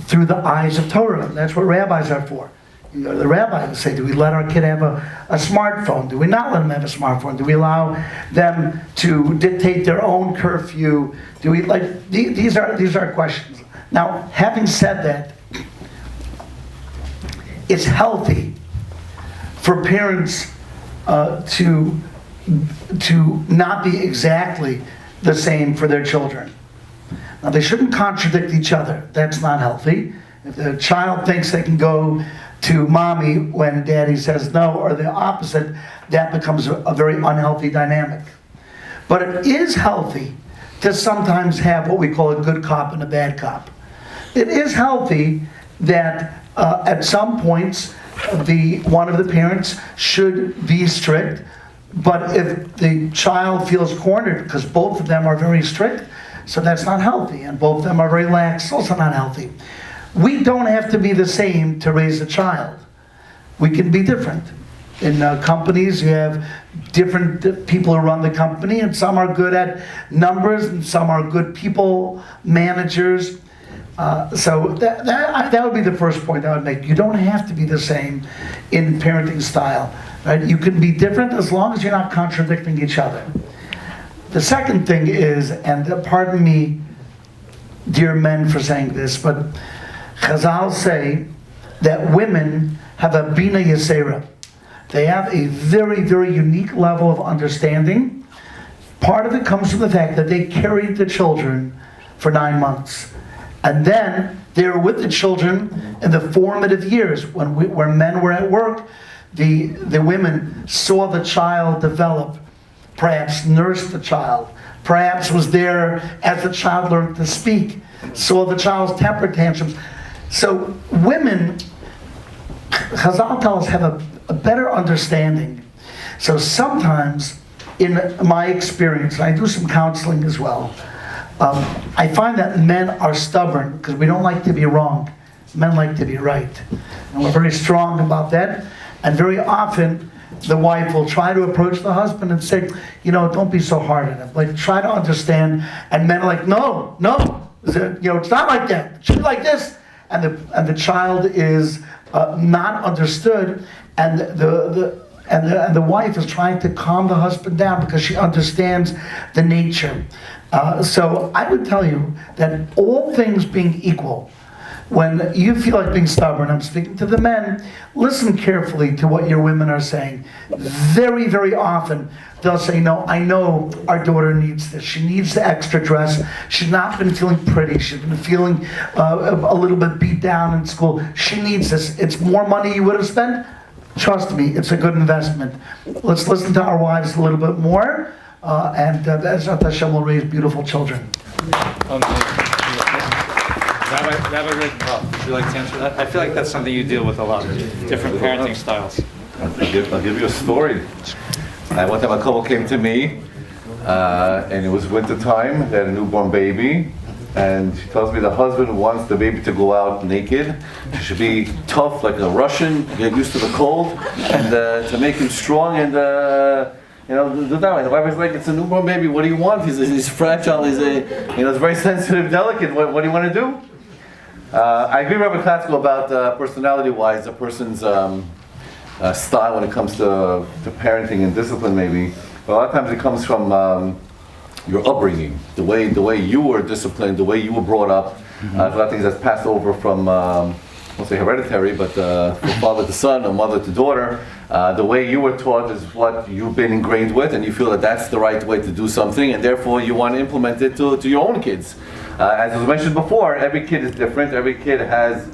through the eyes of Torah. That's what rabbis are for. You go to the rabbi and say, do we let our kid have a smartphone? Do we not let them have a smartphone? Do we allow them to dictate their own curfew? Do we these are questions. Now, having said that, it's healthy for parents to not be exactly the same for their children. Now, they shouldn't contradict each other. That's not healthy. If the child thinks they can go to mommy when daddy says no, or the opposite, that becomes a very unhealthy dynamic. But it is healthy to sometimes have what we call a good cop and a bad cop. It is healthy that at some points one of the parents should be strict, but if the child feels cornered because both of them are very strict, so that's not healthy, and both of them are very lax, also not healthy. We don't have to be the same to raise a child. We can be different. In companies, you have different people who run the company, and some are good at numbers, and some are good people managers. So that would be the first point I would make. You don't have to be the same in parenting style. Right? You can be different as long as you're not contradicting each other. The second thing is, and pardon me, dear men, for saying this, but Chazal say that women have a bina yesera. They have a very, very unique level of understanding. Part of it comes from the fact that they carried the children for 9 months. And then they were with the children in the formative years when men were at work. The women saw the child develop, perhaps nursed the child, perhaps was there as the child learned to speak, saw the child's temper tantrums. So women, Chazal tells us, have a better understanding. So sometimes, in my experience, and I do some counseling as well, I find that men are stubborn because we don't like to be wrong. Men like to be right. And we're very strong about that. And very often, the wife will try to approach the husband and say, don't be so hard on him. Like, try to understand. And men are like, no, it's not like that. It should be like this. And the child is not understood, and the wife is trying to calm the husband down because she understands the nature. So I would tell you that all things being equal, when you feel like being stubborn, I'm speaking to the men, listen carefully to what your women are saying. Very, very often, they'll say, no, I know our daughter needs this. She needs the extra dress. She's not been feeling pretty. She's been feeling a little bit beat down in school. She needs this. It's more money you would have spent. Trust me, it's a good investment. Let's listen to our wives a little bit more, and Ezrat Hashem will raise beautiful children. Rabbi Riverkov, would you like to answer that? I feel like that's something you deal with a lot, different parenting styles. I'll give you a story. One time a couple came to me, and it was winter time. They had a newborn baby, and she tells me the husband wants the baby to go out naked. She should be tough like a Russian, get used to the cold, and to make him strong and do that. And the wife is like, it's a newborn baby. What do you want? He's fragile. He's it's very sensitive, delicate. What do you want to do? I agree with Rabbi Klatsko about personality-wise, a person's style when it comes to parenting and discipline, maybe. But a lot of times it comes from your upbringing, the way you were disciplined, the way you were brought up. A lot of things that's passed over from, I won't say hereditary, but from father to son or mother to daughter. The way you were taught is what you've been ingrained with, and you feel that that's the right way to do something, and therefore you want to implement it to your own kids. As was mentioned before, every kid is different. Every kid has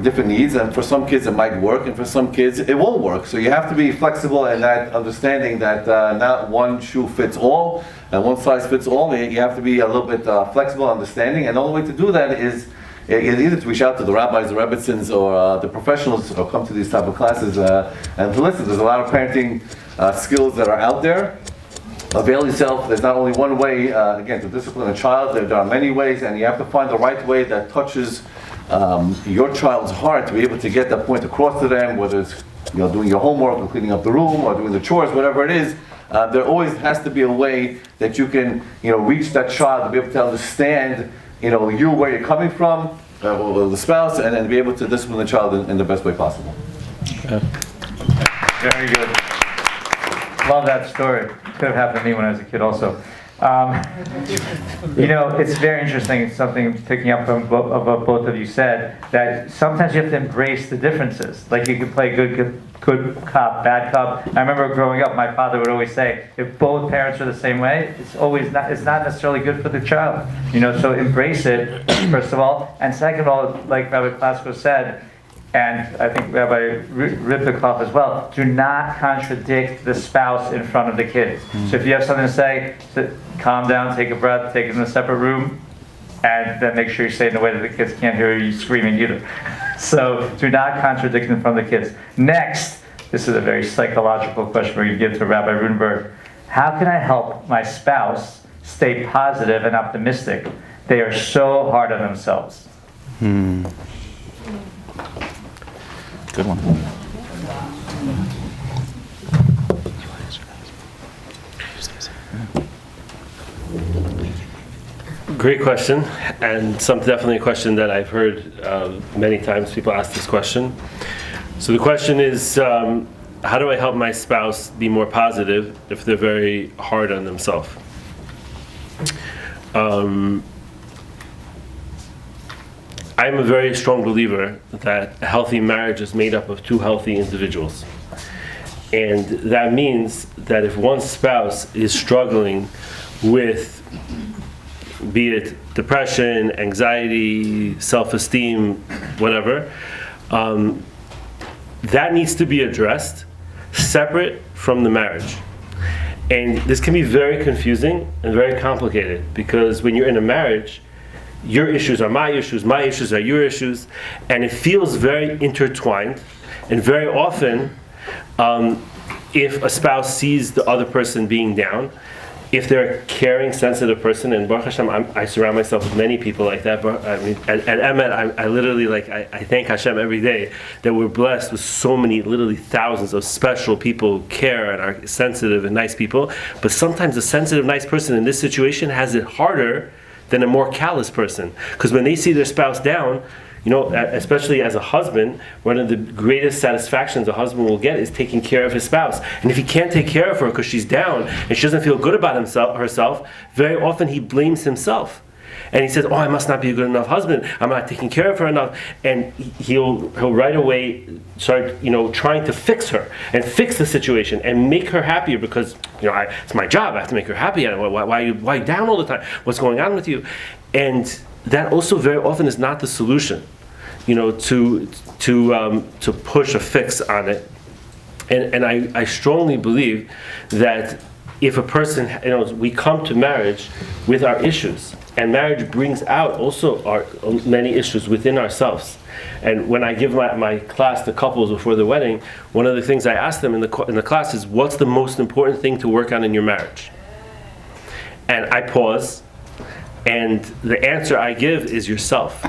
different needs, and for some kids it might work, and for some kids it won't work. So you have to be flexible in that understanding that not one shoe fits all, and one size fits all. You have to be a little bit flexible, understanding, and the only way to do that is either to reach out to the rabbis, the rebbitzins, or the professionals, or come to these type of classes and to listen. There's a lot of parenting skills that are out there. Avail yourself. There's not only one way, again, to discipline a child. There are many ways, and you have to find the right way that touches your child's heart to be able to get that point across to them, whether it's doing your homework or cleaning up the room or doing the chores, whatever it is. There always has to be a way that you can reach that child to be able to understand you where you're coming from, or the spouse, and then be able to discipline the child in the best way possible. Very good. Love that story. Could have happened to me when I was a kid also. It's very interesting. It's something picking up from what both of you said, that sometimes you have to embrace the differences. Like you can play good cop, bad cop. I remember growing up, my father would always say, if both parents are the same way, it's not necessarily good for the child. So embrace it, first of all. And second of all, like Rabbi Klatsko said, and I think Rabbi Riverkov as well, do not contradict the spouse in front of the kids. So if you have something to say, calm down, take a breath, take it in a separate room, and then make sure you say it in a way that the kids can't hear you screaming either. So do not contradict in front of the kids. Next, this is a very psychological question we're going to give to Rabbi Rudenberg. How can I help my spouse stay positive and optimistic? They are so hard on themselves. Good one. Great question, and definitely a question that I've heard many times. People ask this question. So the question is, how do I help my spouse be more positive if they're very hard on themselves? I'm a very strong believer that a healthy marriage is made up of two healthy individuals. And that means that if one spouse is struggling with, be it depression, anxiety, self-esteem, whatever, that needs to be addressed separate from the marriage. And this can be very confusing and very complicated, because when you're in a marriage, your issues are my issues are your issues, and it feels very intertwined. And very often, if a spouse sees the other person being down, if they're a caring, sensitive person, and Baruch Hashem, I surround myself with many people like that. But I mean, at Emet, I literally I thank Hashem every day that we're blessed with so many, literally thousands of special people who care and are sensitive and nice people. But sometimes a sensitive, nice person in this situation has it harder than a more callous person, because when they see their spouse down, especially as a husband, one of the greatest satisfactions a husband will get is taking care of his spouse. And if he can't take care of her because she's down and she doesn't feel good about herself, very often he blames himself. And he says, I must not be a good enough husband. I'm not taking care of her enough. And he'll right away start, trying to fix her and fix the situation and make her happier, because, it's my job. I have to make her happy. Why are you down all the time? What's going on with you? And that also very often is not the solution, to push a fix on it. And I strongly believe that if a person, we come to marriage with our issues, and marriage brings out also our many issues within ourselves. And when I give my class to couples before the wedding, one of the things I ask them in the class is, what's the most important thing to work on in your marriage? And I pause, and the answer I give is yourself.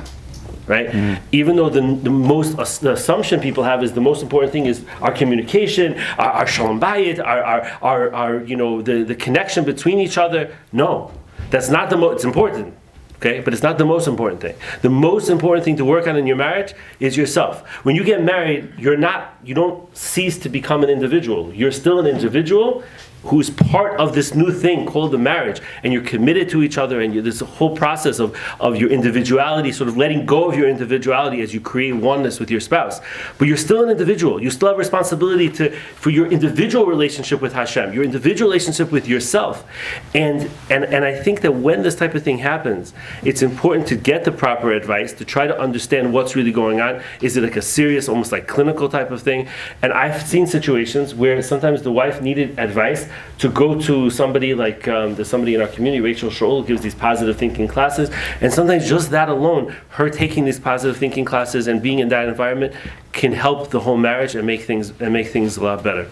Right? Mm-hmm. Even though the assumption people have is the most important thing is our communication, our Shalom Bayit, our the connection between each other. No, that's not the most. It's important. Okay, but it's not the most important thing. The most important thing to work on in your marriage is yourself. When you get married, you don't cease to become an individual. You're still an individual who's part of this new thing called the marriage, and you're committed to each other, and there's a whole process of your individuality, sort of letting go of your individuality as you create oneness with your spouse. But you're still an individual. You still have responsibility for your individual relationship with Hashem, your individual relationship with yourself. And I think that when this type of thing happens, it's important to get the proper advice, to try to understand what's really going on. Is it like a serious, almost like clinical type of thing? And I've seen situations where sometimes the wife needed advice to go to somebody like there's somebody in our community, Rachel Scholl, gives these positive thinking classes, and sometimes just that alone, her taking these positive thinking classes and being in that environment can help the whole marriage and make things a lot better.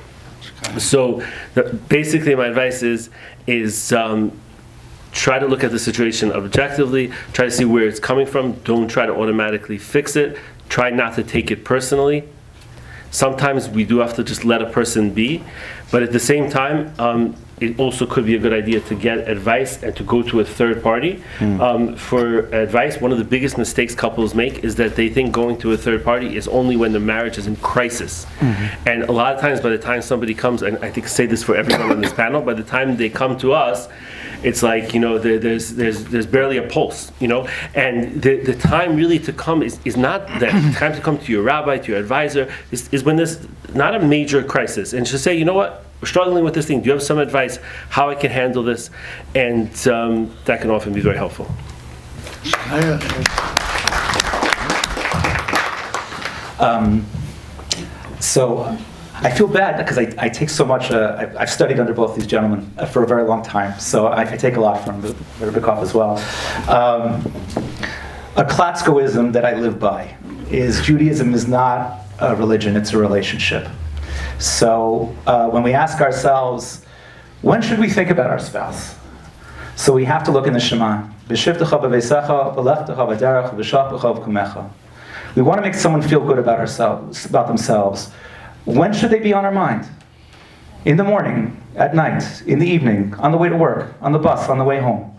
So basically my advice is try to look at the situation objectively, try to see where it's coming from, don't try to automatically fix it, try not to take it personally. Sometimes we do have to just let a person be, but at the same time, it also could be a good idea to get advice and to go to a third party for advice. One of the biggest mistakes couples make is that they think going to a third party is only when the marriage is in crisis. And a lot of times, by the time somebody comes, and I think I say this for everyone on this panel, by the time they come to us, it's like, there's barely a pulse, and the time really to come is not that. The time to come to your rabbi, to your advisor, is when there's not a major crisis, and just say, you know what, we're struggling with this thing, do you have some advice how I can handle this? And that can often be very helpful. So I feel bad because I take so much, I've studied under both these gentlemen for a very long time, so I take a lot from Riverkov as well. A Klatskoism that I live by is Judaism is not a religion, it's a relationship. So when we ask ourselves, when should we think about our spouse? So we have to look in the Shema. We want to make someone feel good about themselves. When should they be on our mind? In the morning, at night, in the evening, on the way to work, on the bus, on the way home.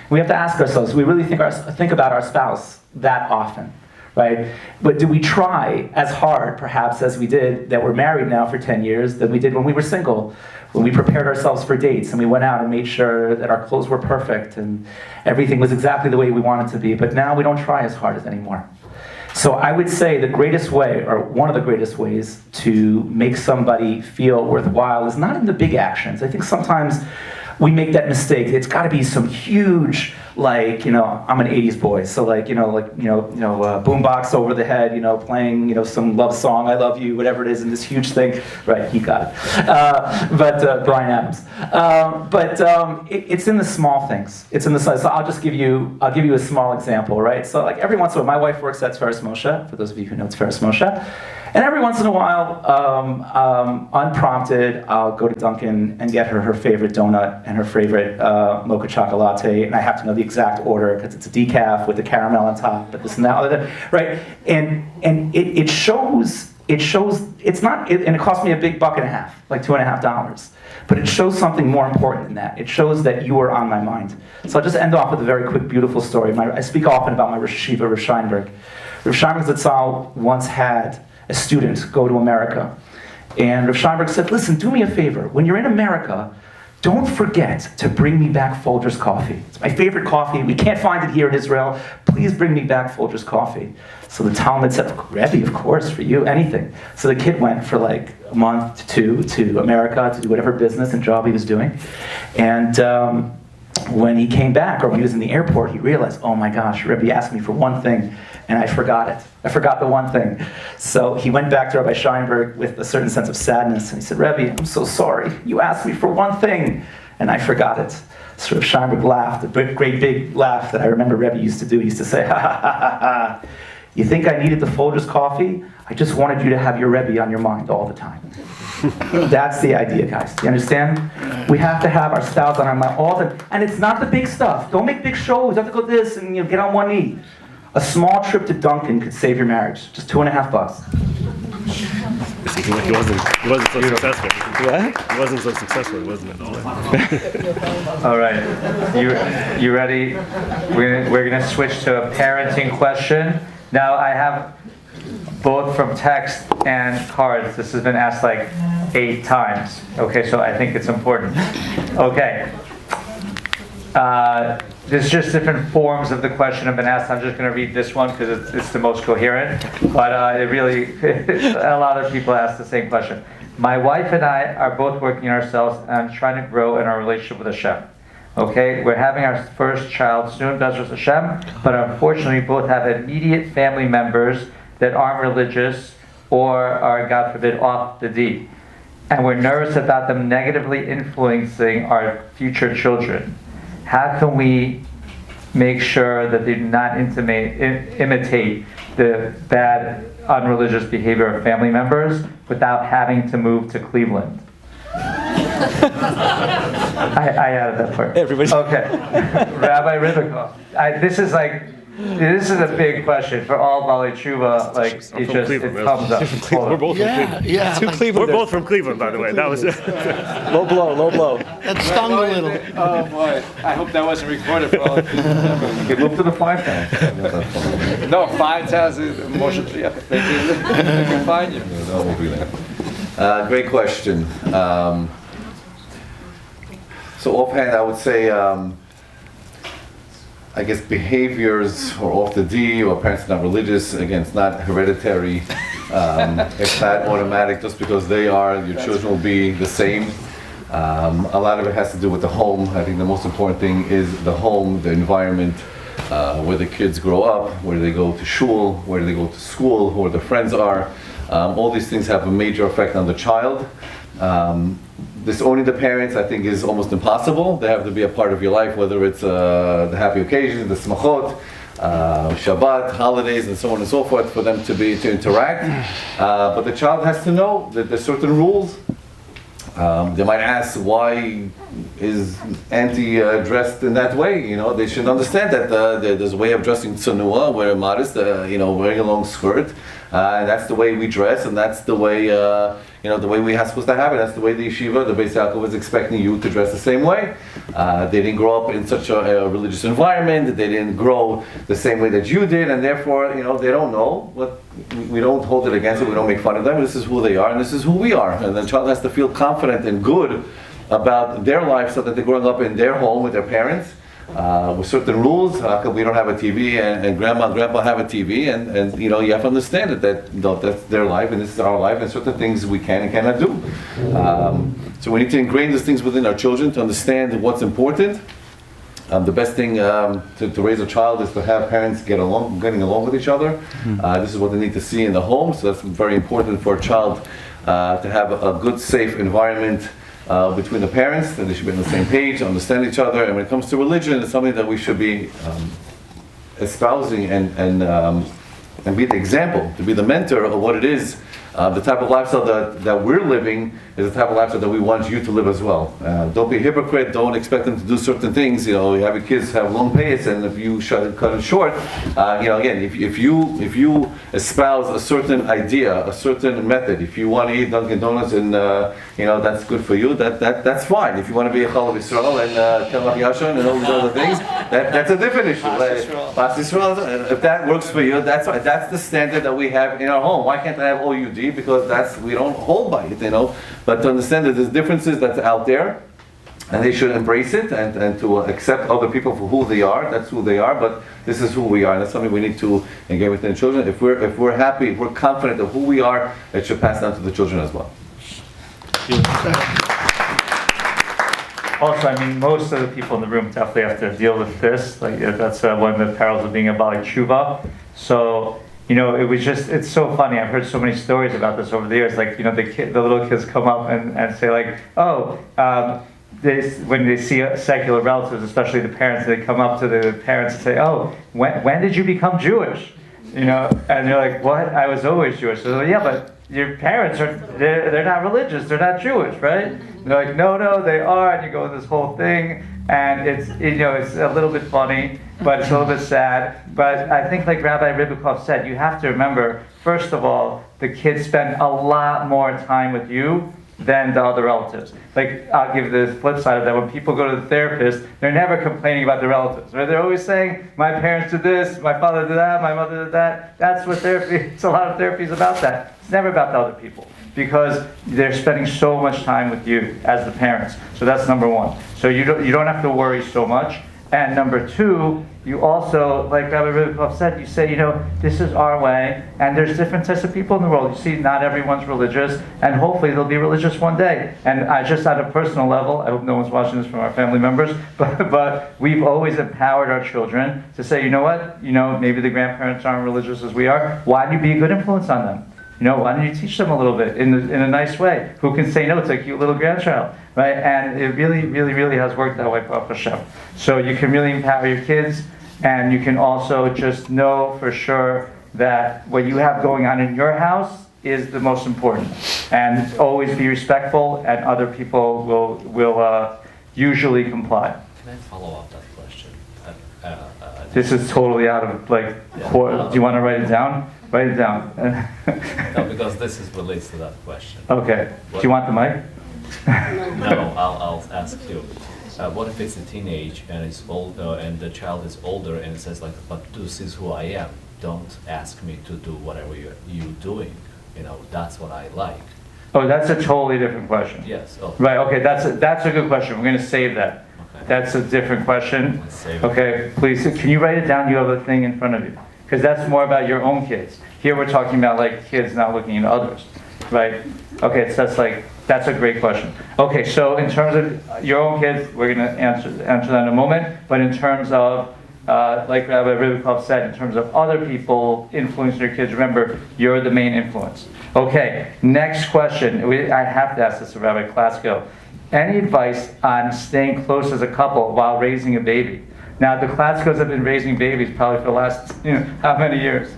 We have to ask ourselves, do we really think about our spouse that often, right? But do we try as hard, perhaps, as we did, that we're married now for 10 years, than we did when we were single, when we prepared ourselves for dates and we went out and made sure that our clothes were perfect and everything was exactly the way we wanted it to be, but now we don't try as hard as anymore. So I would say the greatest way, or one of the greatest ways to make somebody feel worthwhile is not in the big actions. I think sometimes we make that mistake. It's got to be some huge, like, I'm an 80s boy, so boombox over the head, playing, some love song, I love you, whatever it is, in this huge thing. Right, he got it. But Bryan Adams. It's in the small things. It's in the, so I'll give you a small example, right? So like every once in a while, my wife works at Tveres Moshe, for those of you who know Tveres Moshe. And every once in a while, unprompted, I'll go to Dunkin' and get her favorite donut and her favorite mocha chocolate, and I have to know the exact order because it's a decaf with the caramel on top, but this and that, right? And it shows it's not, and it cost me $1.50, like $2.50. But it shows something more important than that. It shows that you are on my mind. So I'll just end off with a very quick, beautiful story. I speak often about my Rosh Yeshiva, Rav Steinberg. Rav Steinberg Zatzal once had a student go to America. And Rav Steinberg said, listen, do me a favor. When you're in America, don't forget to bring me back Folger's coffee. It's my favorite coffee. We can't find it here in Israel. Please bring me back Folger's coffee. So the Talmud said, Rebbe, of course, for you, anything. So the kid went for like a month, to America to do whatever business and job he was doing. And when he came back, or when he was in the airport, he realized, oh my gosh, Rebbe asked me for one thing, and I forgot it. I forgot the one thing. So he went back to Rabbi Steinberg with a certain sense of sadness, and he said, Rebbe, I'm so sorry. You asked me for one thing, and I forgot it. So Rabbi Steinberg laughed, a great big laugh that I remember Rebbe used to do. He used to say, ha ha ha ha ha. You think I needed the Folger's coffee? I just wanted you to have your Rebbe on your mind all the time. That's the idea, guys. Do you understand? We have to have our styles on our mind all the time. And it's not the big stuff. Don't make big shows. You have to go this and get on one knee. A small trip to Dunkin' could save your marriage. Just $2.50. 'Cause he wasn't so successful. What? He wasn't so successful, he wasn't at all. All right, you ready? We're gonna switch to a parenting question. Now I have both from text and cards. This has been asked like 8 times. Okay, so I think it's important. Okay. There's just different forms of the question have been asked. I'm just going to read this one because it's the most coherent. But it really, a lot of people ask the same question. My wife and I are both working ourselves and trying to grow in our relationship with Hashem. Okay, we're having our first child soon, Bezras Hashem, but unfortunately both have immediate family members that aren't religious or are, God forbid, off the D. And we're nervous about them negatively influencing our future children. How can we make sure that they do not imitate the bad, unreligious behavior of family members without having to move to Cleveland? I added that part. Everybody. Okay. Rabbi Riverkov. This is a big question for all Bali Tshuva. Like it comes up. We're both from Cleveland. Yeah. We're both from Cleveland, by the way. That was Low blow. That stung a little. Oh boy, I hope that wasn't recorded for all of you. You can move to the 5 towns. No, 5 towns is emotional. Yeah, they can find you. No, we'll be there. Great question. So offhand, I would say, I guess behaviors or off the D or parents are not religious, again, it's not hereditary. It's not automatic just because they are, your children will be the same. A lot of it has to do with the home. I think the most important thing is the home, the environment, where the kids grow up, where they go to shul, where they go to school, who their friends are. All these things have a major effect on the child. Disowning the parents, I think, is almost impossible. They have to be a part of your life, whether it's the happy occasions, the smachot, Shabbat, holidays, and so on and so forth, for them to interact. But the child has to know that there's certain rules. They might ask, why is Auntie dressed in that way? They should understand that there's a way of dressing tzanua, where modest, wearing a long skirt. And that's the way we dress, and that's the way, the way we are supposed to have it. That's the way the yeshiva, the Beis Yaakov, is expecting you to dress the same way. They didn't grow up in such a religious environment. They didn't grow the same way that you did, and therefore, they don't know. We don't hold it against them. We don't make fun of them. This is who they are, and this is who we are. And the child has to feel confident and good about their life, so that they're growing up in their home with their parents. With certain rules. How come we don't have a TV and grandma and grandpa have a TV, and you have to understand that that's their life and this is our life, and certain things we can and cannot do. So we need to ingrain these things within our children to understand what's important. The best thing to raise a child is to have parents getting along with each other. This is what they need to see in the home, so that's very important for a child to have a good, safe environment between the parents, that they should be on the same page, understand each other. And when it comes to religion, it's something that we should be espousing and be the example, to be the mentor of what it is. The type of lifestyle that we're living is the type of lifestyle that we want you to live as well. Don't be a hypocrite. Don't expect them to do certain things. You have your kids have long payas, and if you cut it short, again, if you espouse a certain idea, a certain method, if you want to eat Dunkin' Donuts and that's good for you, that's fine. If you want to be a Chalav Yisrael and Kelach Yashon and all these other things, that's a different issue. Bas Yisrael, if that works for you, that's the standard that we have in our home. Why can't I have OUD? Because we don't hold by it, But to understand that there's differences that's out there, and they should embrace it and to accept other people for who they are. That's who they are, but this is who we are, and that's something we need to engage with the children. If we're happy, if we're confident of who we are, it should pass down to the children as well. Also, most of the people in the room definitely have to deal with this. Like that's one of the perils of being a Bali Tshuva. So. It's so funny. I've heard so many stories about this over the years. Like, the little kids come up and say like, when they see secular relatives, especially the parents, they come up to the parents and say, oh, when did you become Jewish? And they're like, what? I was always Jewish. So yeah, but your parents they're not religious. They're not Jewish, right? And they're like, no, they are. And you go with this whole thing. And it's a little bit funny, but it's a little bit sad. But I think, like Rabbi Riverkov said, you have to remember, first of all, the kids spend a lot more time with you than the other relatives. Like, I'll give the flip side of that. When people go to the therapist, they're never complaining about the relatives. Right? They're always saying, my parents did this, my father did that, my mother did that. That's what therapy, it's a lot of therapy is about that. It's never about the other people, because they're spending so much time with you as the parents. So that's number one. So you don't have to worry so much. And number two, you also, like Rabbi Riverkov said, you say, this is our way, and there's different types of people in the world. You see, not everyone's religious, and hopefully they'll be religious one day. And I just at a personal level, I hope no one's watching this from our family members, but we've always empowered our children to say, you know what, maybe the grandparents aren't religious as we are. Why don't you be a good influence on them? Why don't you teach them a little bit in a nice way? Who can say no to a cute little grandchild, right? And it really, really, really has worked that way, Baruch Hashem. So you can really empower your kids, and you can also just know for sure that what you have going on in your house is the most important. And always be respectful, and other people will usually comply. Can I follow up that question? This is totally out of do you want to write it down? Write it down. No, because this relates to that question. Okay. Do you want the mic? No, I'll ask you. What if it's a teenage and it's old, and the child is older and it says like, but this is who I am. Don't ask me to do whatever you're doing. That's what I like. Oh, that's a totally different question. Yes. Oh. Right. Okay. That's a good question. We're going to save that. Okay. That's a different question. Let's save it. Okay. Please, can you write it down? You have a thing in front of you, because that's more about your own kids. Here we're talking about like kids not looking at others, right? Okay. So that's a great question. Okay. So in terms of your own kids, we're going to answer that in a moment. But in terms of like Rabbi Riverkov said, in terms of other people influencing your kids, remember, you're the main influence. Okay, next question. I have to ask this to Rabbi Klatsko. Any advice on staying close as a couple while raising a baby? Now, the Klatskos have been raising babies probably for the last, how many years?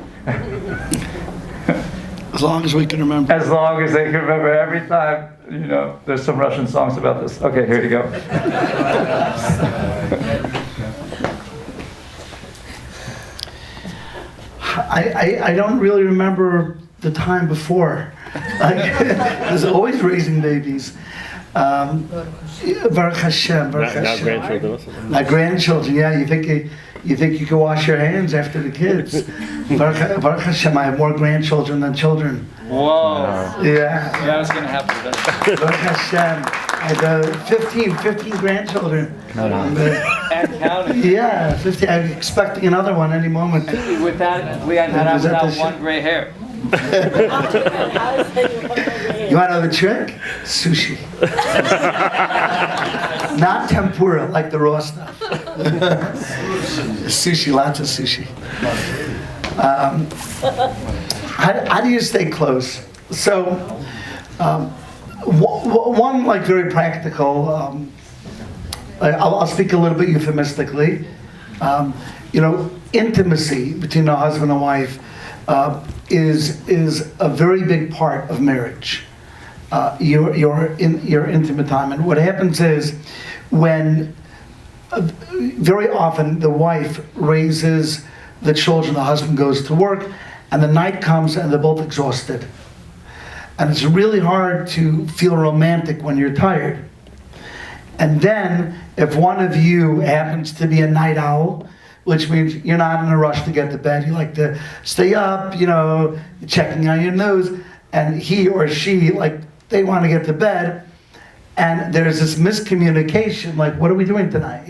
As long as we can remember. As long as they can remember. Every time, there's some Russian songs about this. Okay, here you go. I don't really remember the time before. I was always raising babies. Baruch Hashem, Baruch Now Hashem. grandchildren also. My grandchildren, yeah. You think you can wash your hands after the kids? Baruch Hashem, I have more grandchildren than children. Whoa. Yeah. That's going to happen. Baruch Hashem. I have 15 grandchildren. And counting. Yeah, 50. I'm expecting another one any moment. With that, we had Was that without the one gray hair. You want to know the trick? Sushi. Not tempura, like the raw stuff. Sushi, lots of sushi. How do you stay close? So, one like very practical, I'll speak a little bit euphemistically. Intimacy between a husband and wife is a very big part of marriage. Your intimate time, and what happens is when very often the wife raises the children, the husband goes to work, and the night comes and they're both exhausted, and it's really hard to feel romantic when you're tired. And then if one of you happens to be a night owl, which means you're not in a rush to get to bed, you like to stay up, checking on your nose, and he or she, they want to get to bed, and there's this miscommunication, what are we doing tonight?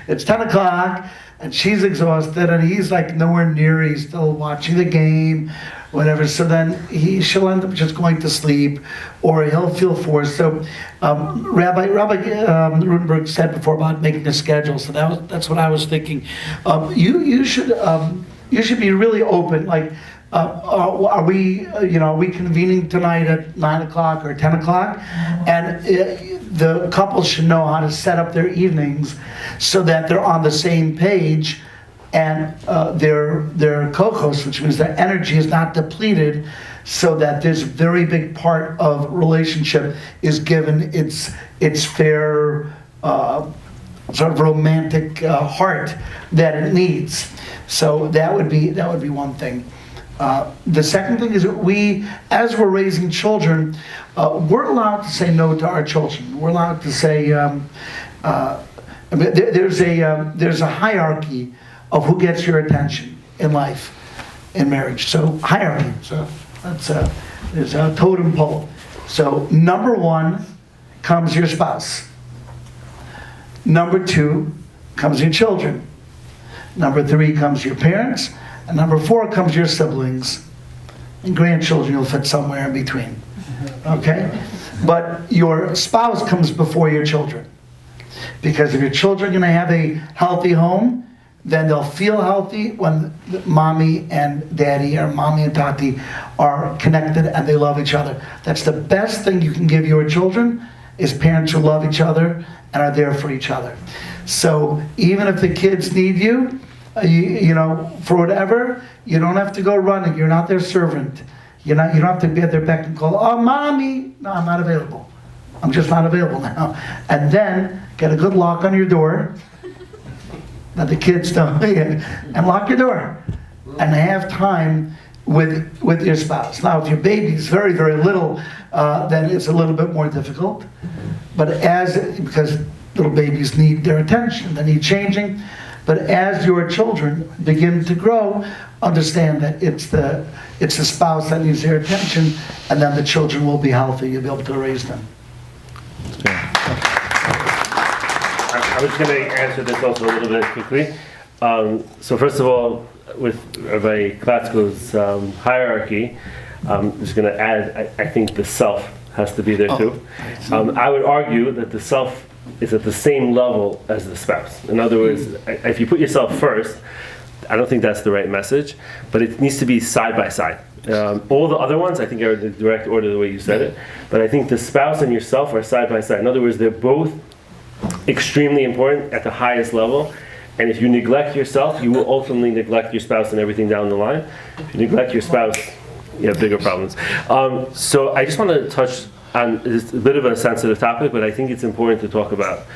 It's 10 o'clock, and she's exhausted, and he's nowhere near, he's still watching the game, whatever, so then she'll end up just going to sleep, or he'll feel forced. So Rabbi Rudenberg said before about making a schedule, so that's what I was thinking. You should be really open, are we convening tonight at 9 o'clock or 10 o'clock? And the couple should know how to set up their evenings so that they're on the same page, and their kokos, which means their energy, is not depleted, so that this very big part of relationship is given its fair sort of romantic heart that it needs. So that would be one thing. The second thing is that we, as we're raising children, we're allowed to say no to our children. We're allowed to say, there's a hierarchy of who gets your attention in life, in marriage. So hierarchy. So there's a totem pole. So number 1 comes your spouse. Number 2 comes your children. Number 3 comes your parents. And number 4 comes your siblings. And grandchildren you'll fit somewhere in between. Okay? But your spouse comes before your children. Because if your children are going to have a healthy home, then they'll feel healthy when mommy and daddy or mommy and tati are connected and they love each other. That's the best thing you can give your children, is parents who love each other and are there for each other. So even if the kids need you, you know, for whatever, you don't have to go running. You're not their servant. You don't have to be at their beck and call. Oh, mommy, no, I'm not available. I'm just not available now. And then get a good lock on your door that the kids don't, and lock your door and have time with your spouse. Now, if your baby's very, very little, then it's a little bit more difficult. But because little babies need their attention, they need changing. But as your children begin to grow, understand that it's the spouse that needs their attention, and then the children will be healthy. You'll be able to raise them. I was going to answer this also a little bit quickly. So first of all, with Rabbi Klatsko's hierarchy, I'm just going to add, I think the self has to be there too. I would argue that the self is at the same level as the spouse. In other words, if you put yourself first, I don't think that's the right message, but it needs to be side by side. All the other ones, I think, are in the direct order the way you said it, but I think the spouse and yourself are side by side. In other words, they're both extremely important at the highest level, and if you neglect yourself, you will ultimately neglect your spouse and everything down the line. If you neglect your spouse, you have bigger problems. So I just want to touch on it's a bit of a sensitive topic, but I think it's important to talk about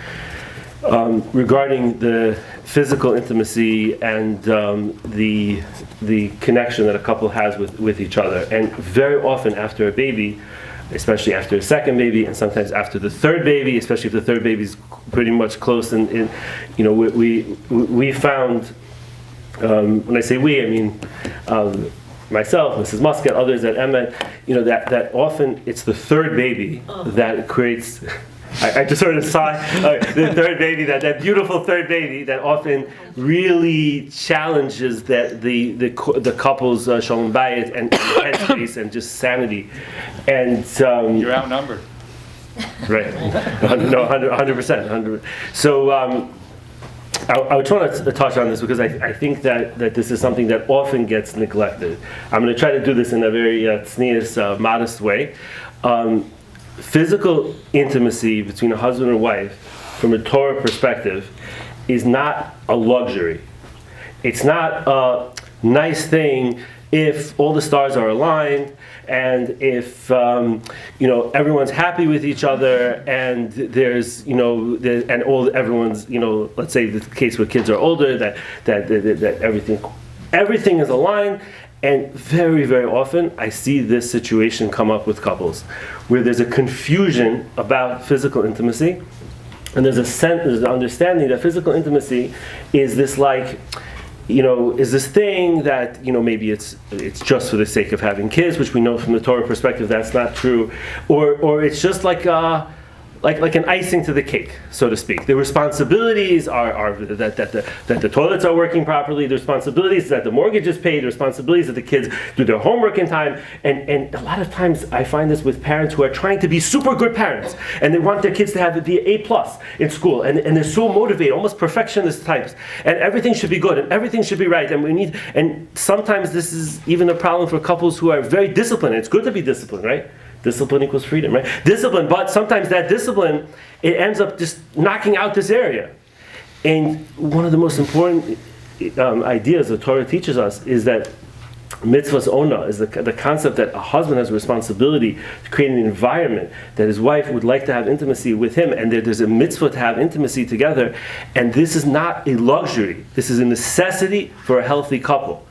regarding the physical intimacy and the connection that a couple has with each other. And very often after a baby, especially after a second baby, and sometimes after the third baby, especially if the third baby is pretty much close, and you know, we found, when I say we, I mean myself, Mrs. Muscat, others at Emmet, you know, that often it's the third baby that creates. I just sort of saw the third baby, that beautiful third baby that often really challenges the couple's Shalom Bayit and headspace and just sanity. And You're outnumbered. Right. No, 100%. So I would try to touch on this because I think that this is something that often gets neglected. I'm going to try to do this in a very tznius, modest way. Physical intimacy between a husband and wife, from a Torah perspective, is not a luxury. It's not a nice thing if all the stars are aligned and if everyone's happy with each other and there's everyone's let's say the case where kids are older that everything is aligned. And very, very often, I see this situation come up with couples, where there's a confusion about physical intimacy, and there's an understanding that physical intimacy is this is this thing that maybe it's just for the sake of having kids, which we know from the Torah perspective that's not true, or it's just like an icing to the cake, so to speak. The responsibilities are that the toilets are working properly, the responsibilities that the mortgage is paid, the responsibilities that the kids do their homework in time, and a lot of times I find this with parents who are trying to be super good parents, and they want their kids to be A+ in school, and they're so motivated, almost perfectionist types, and everything should be good, and everything should be right, and sometimes this is even a problem for couples who are very disciplined. It's good to be disciplined, right? Discipline equals freedom, right? Discipline, but sometimes that discipline, it ends up just knocking out this area. And one of the most important ideas the Torah teaches us is that mitzvah's ona, is the concept that a husband has a responsibility to create an environment that his wife would like to have intimacy with him, and there's a mitzvah to have intimacy together. And this is not a luxury. This is a necessity for a healthy couple.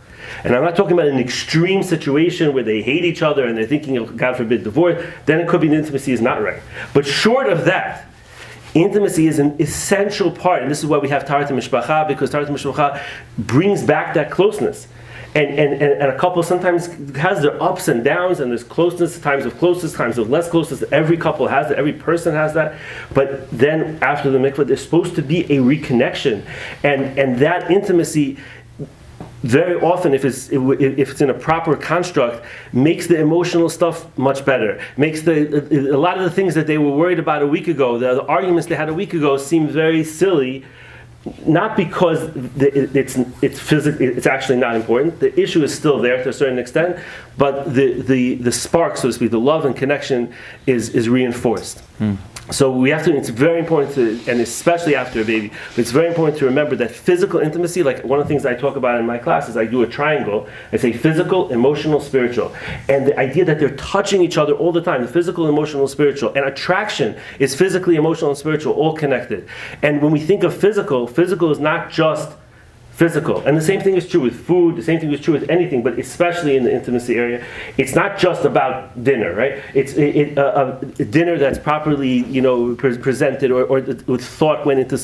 And I'm not talking about an extreme situation where they hate each other and they're thinking of, God forbid, divorce. Then it could be the intimacy is not right. But short of that, intimacy is an essential part, and this is why we have Taharat Mishpacha, because Taharat Mishpacha brings back that closeness. And a couple sometimes has their ups and downs, and there's closeness, times of less closeness. Every couple has that, every person has that. But then after the mikvah, there's supposed to be a reconnection. And that intimacy, very often, if it's in a proper construct, makes the emotional stuff much better. Makes a lot of the things that they were worried about a week ago, the arguments they had a week ago, seem very silly. Not because it's actually not important. The issue is still there to a certain extent, but the spark, so to speak, the love and connection is reinforced. So we have to. It's very important to, and especially after a baby, but it's very important to remember that physical intimacy. Like one of the things I talk about in my classes, I do a triangle. I say physical, emotional, spiritual, and the idea that they're touching each other all the time. The physical, emotional, spiritual, and attraction is physically, emotional, and spiritual, all connected. And when we think of physical is not just physical. And the same thing is true with food, the same thing is true with anything, but especially in the intimacy area. It's not just about dinner, right? It's a dinner that's properly, presented or with thought went into,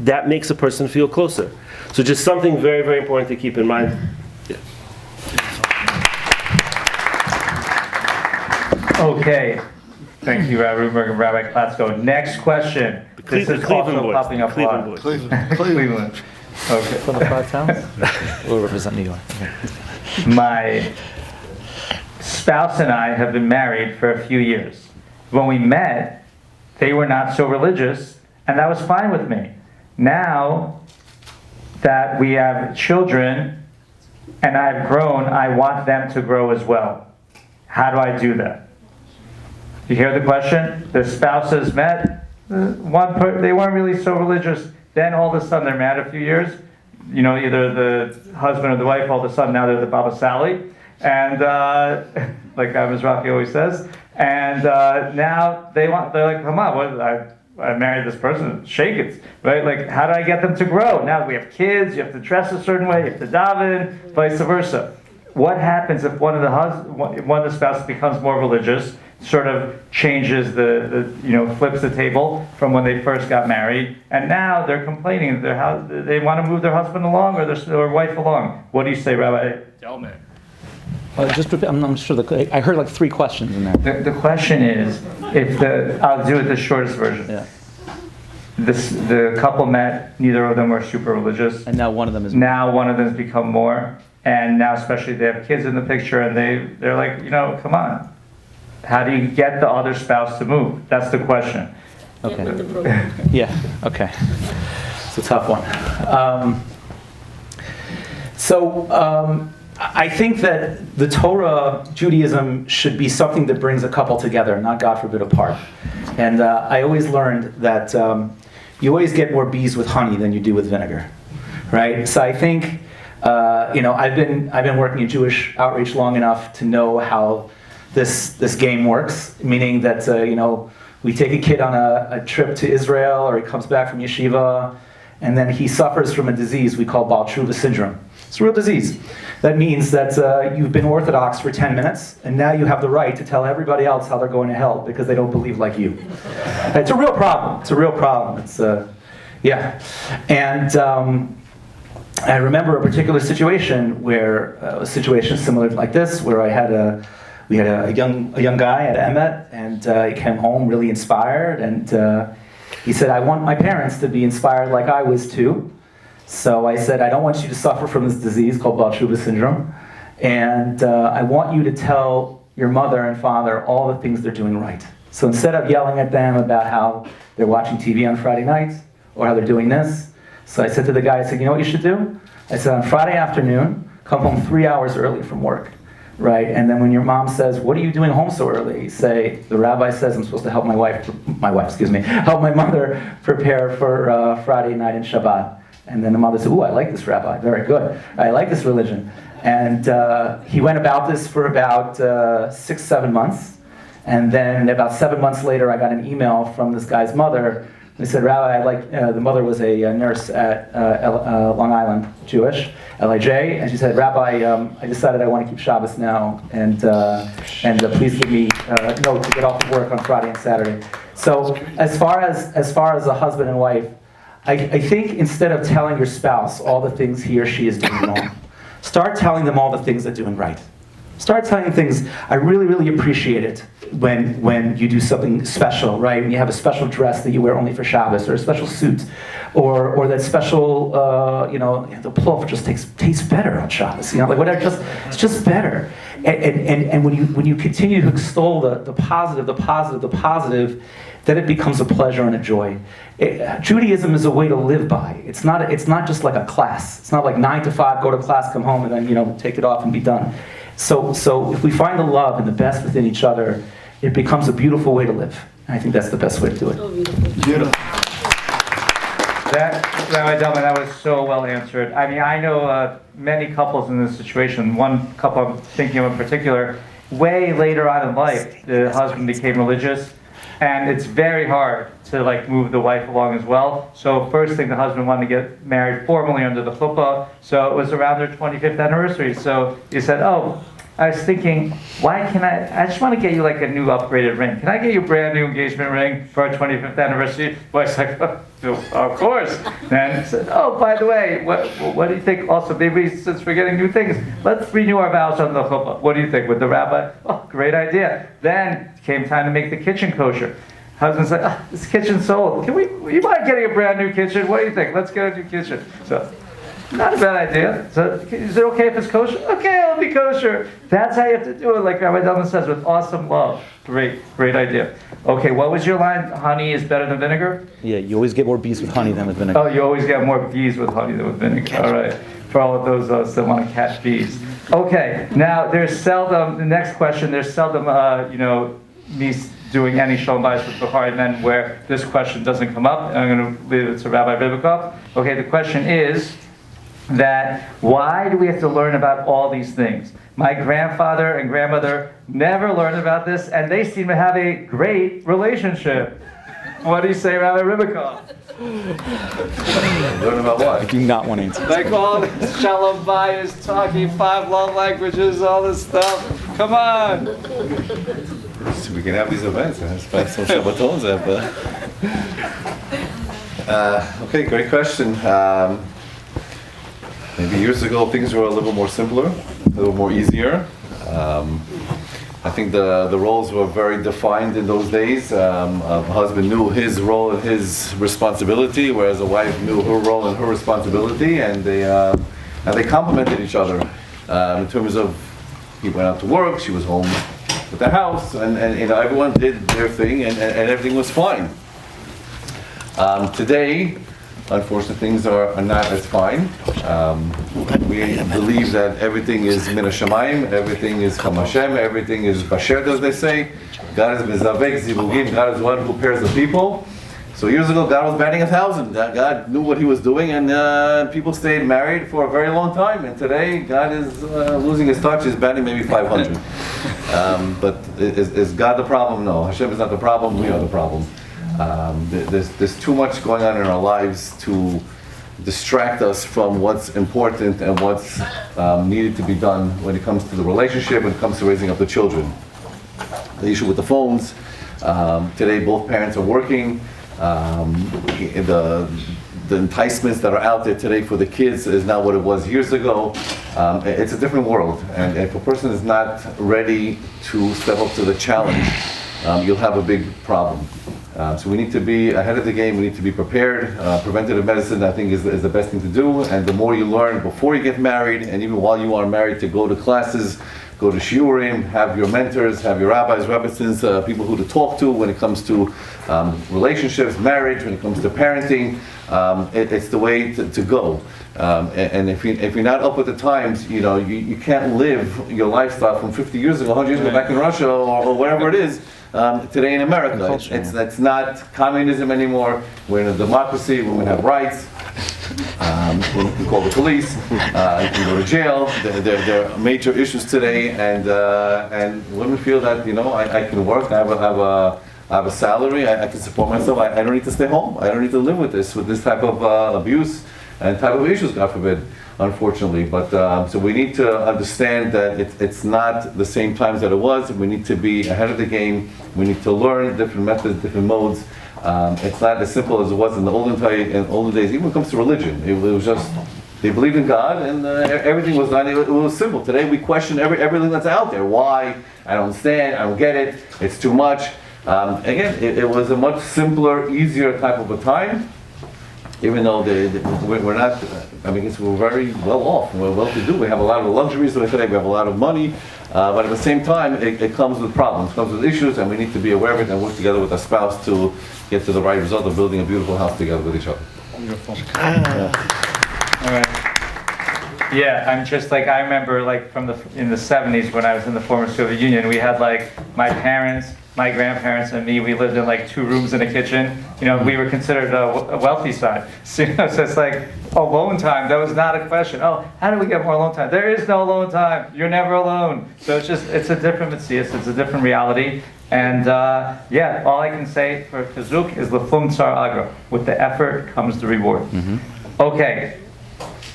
that makes a person feel closer. So just something very, very important to keep in mind. Yeah. Okay. Thank you, Rabbi Rudenberg and Rabbi Klatsko. Next question. This is Cleveland also boys. popping up a lot. Cleveland. Okay. For the 5 towns? We'll represent New York. Okay. My spouse and I have been married for a few years. When we met, they were not so religious, and that was fine with me. Now that we have children and I've grown, I want them to grow as well. How do I do that? You hear the question? The spouses met, they weren't really so religious. Then all of a sudden they're married a few years. Either the husband or the wife, all of a sudden now they're the Baba Sally. And like Mizrahi always says. And now they're like, come on, I married this person, shake it, right? Like, how do I get them to grow? Now we have kids, you have to dress a certain way, you have to daven, vice versa. What happens if one of the spouses becomes more religious, sort of changes flips the table from when they first got married, and now they're complaining that they want to move their husband along or their wife along? What do you say, Rabbi? Tell me. I'm not sure. I heard like 3 questions in there. The question is, I'll do it the shortest version. Yeah. The couple met, neither of them were super religious. And now one of them is. Now one of them has become more, and now especially they have kids in the picture, and they're like, come on. How do you get the other spouse to move? That's the question. Okay. Yeah. Okay. It's a tough one. I think that the Torah, Judaism, should be something that brings a couple together, not, God forbid, apart. And I always learned that you always get more bees with honey than you do with vinegar, right? So I think, I've been working in Jewish outreach long enough to know how this game works, meaning that we take a kid on a trip to Israel, or he comes back from yeshiva, and then he suffers from a disease we call Baal Tshuva syndrome. It's a real disease. That means that you've been Orthodox for 10 minutes, and now you have the right to tell everybody else how they're going to hell because they don't believe like you. It's a real problem. It's a real problem. And I remember a particular situation where a situation similar like this, where we had a young guy at Emet, and he came home really inspired, and he said, I want my parents to be inspired like I was too. So I said, I don't want you to suffer from this disease called Baal Tshuva syndrome, and I want you to tell your mother and father all the things they're doing right. So instead of yelling at them about how they're watching TV on Friday nights, or how they're doing this, so I said to the guy, I said, you know what you should do? I said, on Friday afternoon, come home 3 hours early from work. Right, and then when your mom says, what are you doing home so early? You say, the rabbi says I'm supposed to help help my mother prepare for Friday night and Shabbat. And then the mother said, ooh, I like this rabbi, very good. I like this religion. And he went about this for about 6-7 months. And then about 7 months later, I got an email from this guy's mother They said, Rabbi, the mother was a nurse at Long Island, Jewish, LIJ, and she said, Rabbi, I decided I want to keep Shabbos now, and please give me a note to get off of work on Friday and Saturday. So as far as a husband and wife, I think instead of telling your spouse all the things he or she is doing wrong, start telling them all the things they're doing right. Start telling them things. I really, really appreciate it when you do something special, right? When you have a special dress that you wear only for Shabbos, or a special suit, or that special, the plov just tastes better on Shabbos. Whatever. It's just better. And when you continue to extol the positive, then it becomes a pleasure and a joy. Judaism is a way to live by. It's not just like a class. It's not like 9 to 5, go to class, come home, and then take it off and be done. So if we find the love and the best within each other, it becomes a beautiful way to live. And I think that's the best way to do it. So beautiful. Beautiful. Rabbi Delman, that was so well answered. I mean, I know many couples in this situation. One couple I'm thinking of in particular, way later on in life, the husband became religious, and it's very hard to move the wife along as well. So first thing, the husband wanted to get married formally under the chuppah. So it was around their 25th anniversary. So he said, "Oh, I was thinking, why can I just want to get you a new upgraded ring. Can I get you a brand new engagement ring for our 25th anniversary?" Wife's like, "Of course." Then he said, "Oh, by the way, what do you think? Also, maybe since we're getting new things, let's renew our vows under the chuppah. What do you think?" With the rabbi, "Oh, great idea." Then came time to make the kitchen kosher. Husband's like, "Oh, this kitchen's sold. You mind getting a brand new kitchen? What do you think? Let's get a new kitchen." So, not a bad idea. So, is it okay if it's kosher? Okay, it'll be kosher. That's how you have to do it, like Rabbi Delman says, with awesome love. Great idea. Okay, what was your line? Honey is better than vinegar? Yeah, you always get more bees with honey than with vinegar. Oh, you always get more bees with honey than with vinegar. All right. For all of those that want to catch bees. Okay, now there's seldom, the next question, there's seldom, me doing any Shalom Bayis with Bukhari men where this question doesn't come up. And I'm going to leave it to Rabbi Riverkov. Okay, the question is that why do we have to learn about all these things? My grandfather and grandmother never learned about this, and they seem to have a great relationship. What do you say, Rabbi Riverkov? Learn about what? I do not want to answer. Like all this Shalom Bayis, talking 5 love languages, all this stuff. Come on. So we can have these events and spend some Shabbatons. Okay, great question. Maybe years ago things were a little more simpler, a little more easier. I think the roles were very defined in those days. A husband knew his role and his responsibility, whereas a wife knew her role and her responsibility, and they complemented each other in terms of he went out to work, she was home with the house, and everyone did their thing, and everything was fine. Today, unfortunately, things are not as fine. We believe that everything is min hashamayim, everything is from Hashem, everything is basher, as they say. God is mezavek zivugim, God is one who pairs the people. So years ago, God was batting 1,000. God knew what He was doing, and people stayed married for a very long time. And today, God is losing His touch. He's batting maybe 500. But is God the problem? No. Hashem is not the problem. We are the problem. There's too much going on in our lives to distract us from what's important and what's needed to be done when it comes to the relationship, when it comes to raising up the children. The issue with the phones. Today, both parents are working. The enticements that are out there today for the kids is not what it was years ago. It's a different world, and if a person is not ready to step up to the challenge, you'll have a big problem. So we need to be ahead of the game. We need to be prepared. Preventative medicine, I think, is the best thing to do. And the more you learn before you get married, and even while you are married, to go to classes, go to shiurim, have your mentors, have your rabbis, rabbisins, people who to talk to when it comes to relationships, marriage, when it comes to parenting. It's the way to go. And if you're not up with the times, you can't live your lifestyle from 50 years ago, 100 years ago back in Russia or wherever it is. Today in America, it's not communism anymore. We're in a democracy. Women have rights. You can call the police. You can go to jail. There are major issues today, and women feel that I can work. I have I have a salary, I can support myself, I don't need to stay home. I don't need to live with this type of abuse and type of issues, God forbid, unfortunately. But so we need to understand that it's not the same times that it was. We need to be ahead of the game. We need to learn different methods, different modes. It's not as simple as it was in the olden days. Even when it comes to religion, it was just they believed in God and everything was done. It was simple. Today we question everything that's out there. Why? I don't understand. I don't get it. It's too much. Again, it was a much simpler, easier type of a time. Even though we're not, I mean, we're very well off. We're well to do. We have a lot of luxuries today. We have a lot of money. But at the same time, it comes with problems, it comes with issues, and we need to be aware of it and work together with our spouse to get to the right result of building a beautiful house together with each other. Beautiful. All right. Yeah, I'm just like, I remember like in the 70s when I was in the former Soviet Union, we had like my parents, my grandparents and me, we lived in like 2 rooms and a kitchen. You know, we were considered a wealthy side. So, you know, so it's like, alone time, that was not a question. Oh, how do we get more alone time? There is no alone time. You're never alone. So it's a different Metzius, it's a different reality. And yeah, all I can say for Kazuk is Lefum Tsar Agra. With the effort comes the reward. Okay.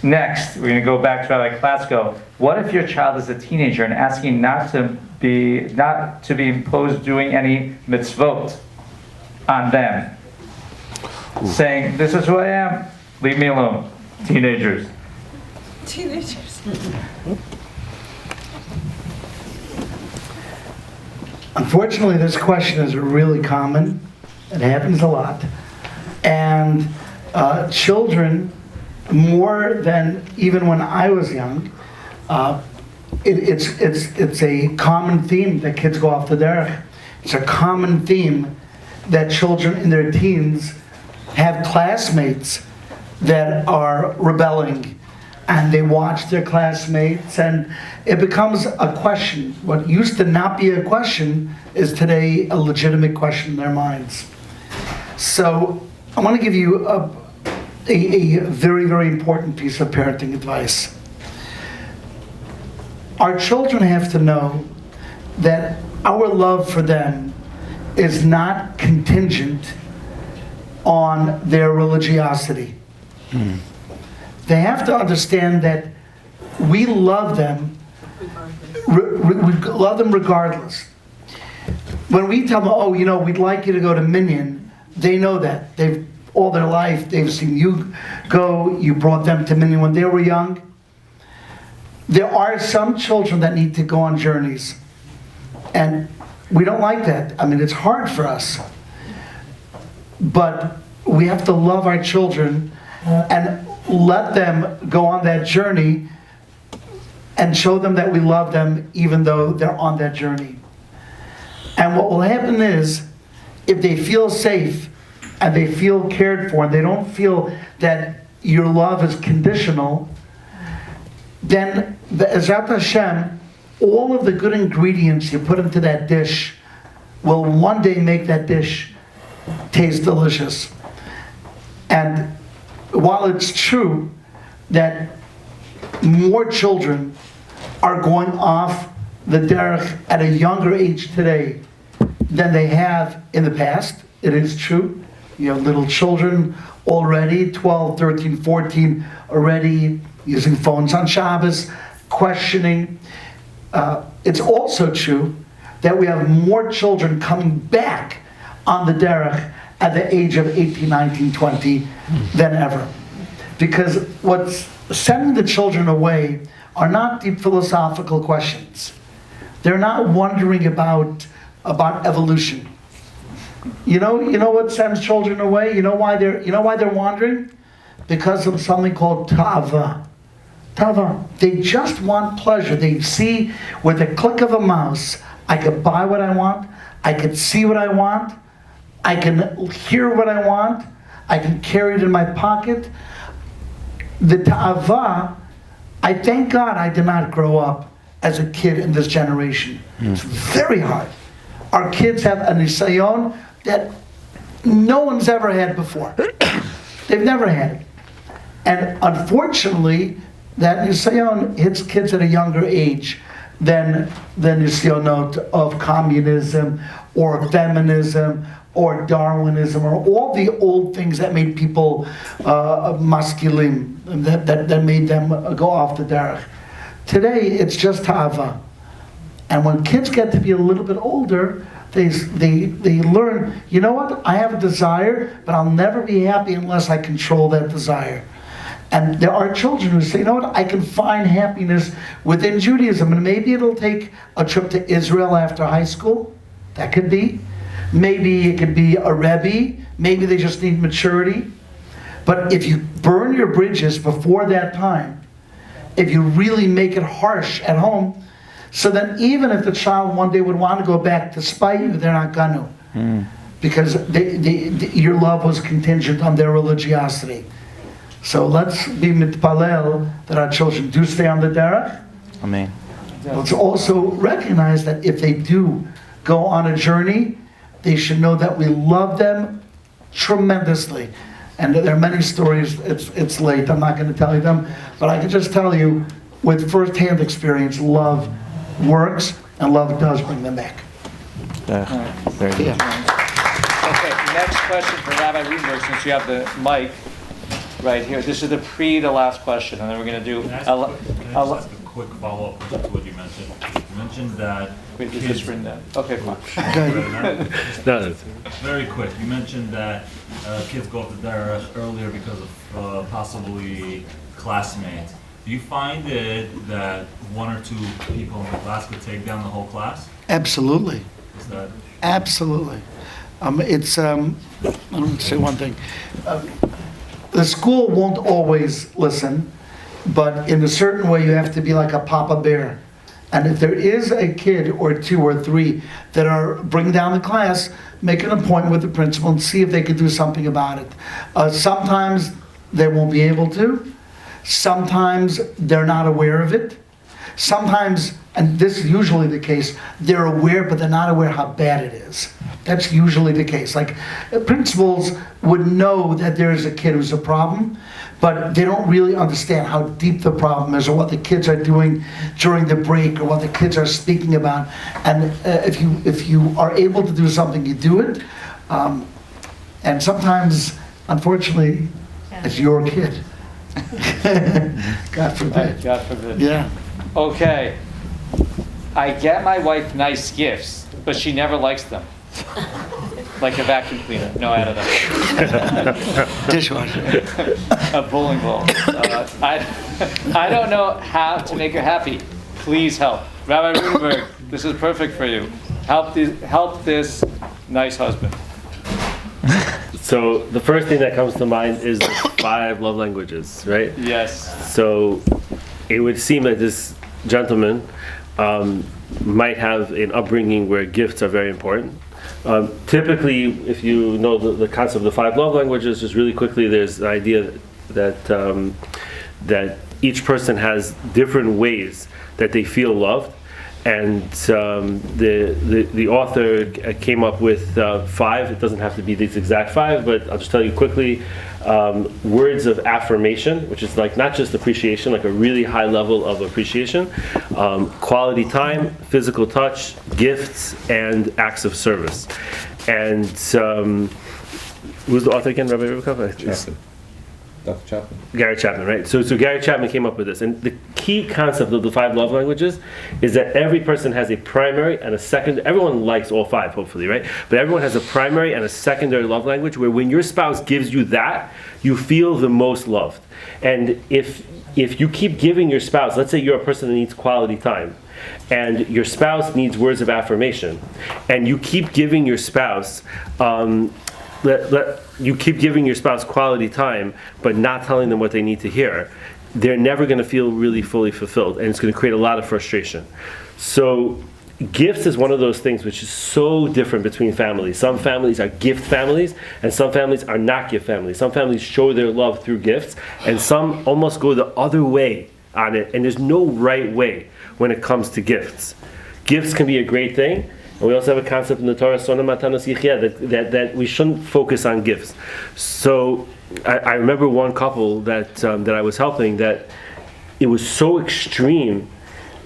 Next, we're going to go back to Rabbi Klatsko. What if your child is a teenager and asking not to be imposed doing any mitzvot on them? Saying, this is who I am, leave me alone. Teenagers. Unfortunately, this question is really common. It happens a lot. And children, more than even when I was young, it's a common theme that kids go off the derech. It's a common theme that children in their teens have classmates that are rebelling, and they watch their classmates, and it becomes a question. What used to not be a question is today a legitimate question in their minds. So I want to give you a very, very important piece of parenting advice. Our children have to know that our love for them is not contingent on their religiosity. They have to understand that we love them, we love them regardless. When we tell them, oh, you know, we'd like you to go to Minyan, they know that. They've all their life, they've seen you go, you brought them to Minyan when they were young. There are some children that need to go on journeys, and we don't like that. I mean, it's hard for us. But we have to love our children and let them go on that journey and show them that we love them even though they're on that journey. And what will happen is, if they feel safe and they feel cared for and they don't feel that your love is conditional, then Be'ezrat Hashem, all of the good ingredients you put into that dish will one day make that dish taste delicious. And while it's true that more children are going off the derech at a younger age today than they have in the past, it is true. You have little children already, 12, 13, 14, already using phones on Shabbos, questioning. It's also true that we have more children coming back on the derech at the age of 18, 19, 20 than ever. Because what's sending the children away are not deep philosophical questions. They're not wondering about evolution. You know what sends children away? You know why they're wandering? Because of something called ta'ava. Ta'ava. They just want pleasure. They see with a click of a mouse, I could buy what I want, I could see what I want, I can hear what I want, I can carry it in my pocket. The ta'ava, I thank God I did not grow up as a kid in this generation. It's very hard. Our kids have a nisayon that no one's ever had before. They've never had it. And unfortunately, that nisayon hits kids at a younger age. than the nisyonot of communism or feminism or Darwinism or all the old things that made people masculine, that made them go off the derech. Today, it's just hava. And when kids get to be a little bit older, they learn, you know what, I have a desire, but I'll never be happy unless I control that desire. And there are children who say, you know what, I can find happiness within Judaism, and maybe it'll take a trip to Israel after high school. That could be. Maybe it could be a Rebbe. Maybe they just need maturity. But if you burn your bridges before that time, if you really make it harsh at home, so then even if the child one day would want to go back to spite you, they're not going to. Because your love was contingent on their religiosity. So let's be mitpalel that our children do stay on the derech. Amen. Let's also recognize that if they do go on a journey, they should know that we love them tremendously. And there are many stories, it's late, I'm not going to tell you them, but I can just tell you with first-hand experience, love works and love does bring them back. Very good. Okay, next question for Rabbi Rudenberg, since you have the mic right here. This is the the last question, and then we're going to do... Can I ask a quick follow-up question to what you mentioned? You mentioned that... Wait, is this written down? Okay, fine. No, Very quick. You mentioned that kids go up to derech earlier because of possibly classmates. Do you find it that one or two people in the class could take down the whole class? Absolutely. Is that... Absolutely. I'm going to say one thing. The school won't always listen, but in a certain way you have to be like a Papa Bear. And if there is a kid or two or three that are bringing down the class, make an appointment with the principal and see if they can do something about it. Sometimes they won't be able to. Sometimes they're not aware of it. Sometimes, and this is usually the case, they're aware, but they're not aware how bad it is. That's usually the case. Like, principals would know that there's a kid who's a problem, but they don't really understand how deep the problem is or what the kids are doing during the break or what the kids are speaking about. And if you are able to do something, you do it. And sometimes, unfortunately, it's your kid. God forbid. God forbid. Yeah. Okay. I get my wife nice gifts, but she never likes them. Like a vacuum cleaner. No, out of that. Dishwasher. A bowling ball. I don't know how to make her happy. Please help. Rabbi Rudenberg, this is perfect for you. Help this nice husband. So the first thing that comes to mind is the 5 love languages, right? Yes. So it would seem that this gentleman might have an upbringing where gifts are very important. Typically, if you know the concept of the 5 love languages, just really quickly, there's the idea that that each person has different ways that they feel loved, and the author came up with 5. It doesn't have to be these exact 5, but I'll just tell you quickly. Words of affirmation, which is like not just appreciation, like a really high level of appreciation, quality time, physical touch, gifts, and acts of service. And who's the author again? Rabbi Riverkov? Dr. Chapman. Gary Chapman, right? So Gary Chapman came up with this. And the key concept of the 5 love languages is that every person has a primary and a secondary. Everyone likes all 5, hopefully, right? But everyone has a primary and a secondary love language where when your spouse gives you that, you feel the most loved. And if you keep giving your spouse, let's say you're a person that needs quality time, and your spouse needs words of affirmation, and you keep giving your spouse you keep giving your spouse quality time, but not telling them what they need to hear, they're never going to feel really fully fulfilled, and it's going to create a lot of frustration. So gifts is one of those things which is so different between families. Some families are gift families, and some families are not gift families. Some families show their love through gifts, and some almost go the other way on it, and there's no right way when it comes to gifts. Gifts can be a great thing. And we also have a concept in the Torah, that we shouldn't focus on gifts. So I remember one couple that I was helping, that it was so extreme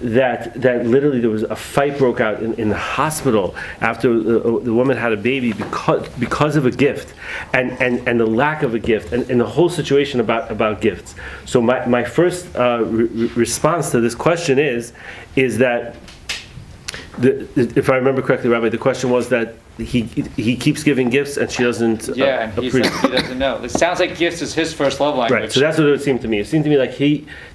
that literally there was a fight broke out in the hospital after the woman had a baby because of a gift, and the lack of a gift, and the whole situation about gifts. So my first response to this question is that if I remember correctly, Rabbi, the question was that he keeps giving gifts and she doesn't Yeah, and he says he doesn't know. It sounds like gifts is his first love language. Right, so that's what it would seem to me. It seemed to me like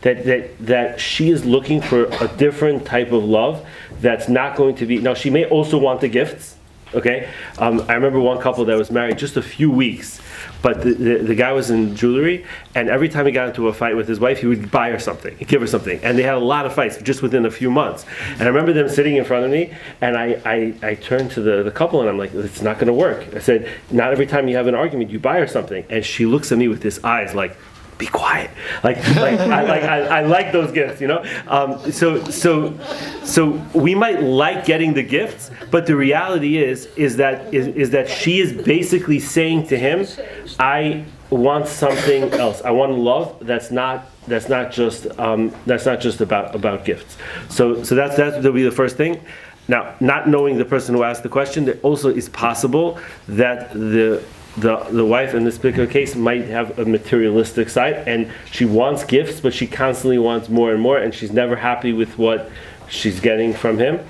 that she is looking for a different type of love that's not going to be. Now, she may also want the gifts, okay? I remember one couple that was married just a few weeks, but the guy was in jewelry, and every time he got into a fight with his wife, he would buy her something, give her something, and they had a lot of fights just within a few months. And I remember them sitting in front of me, and I turned to the couple, and I'm like, it's not going to work. I said, not every time you have an argument, you buy her something. And she looks at me with this eyes like, be quiet. I like those gifts, you know. So we might like getting the gifts, but the reality is that she is basically saying to him, I want something else. I want love that's not just about gifts. So that'll be the first thing. Now, not knowing the person who asked the question, there also is possible that the wife in this particular case might have a materialistic side, and she wants gifts, but she constantly wants more and more, and she's never happy with what she's getting from him.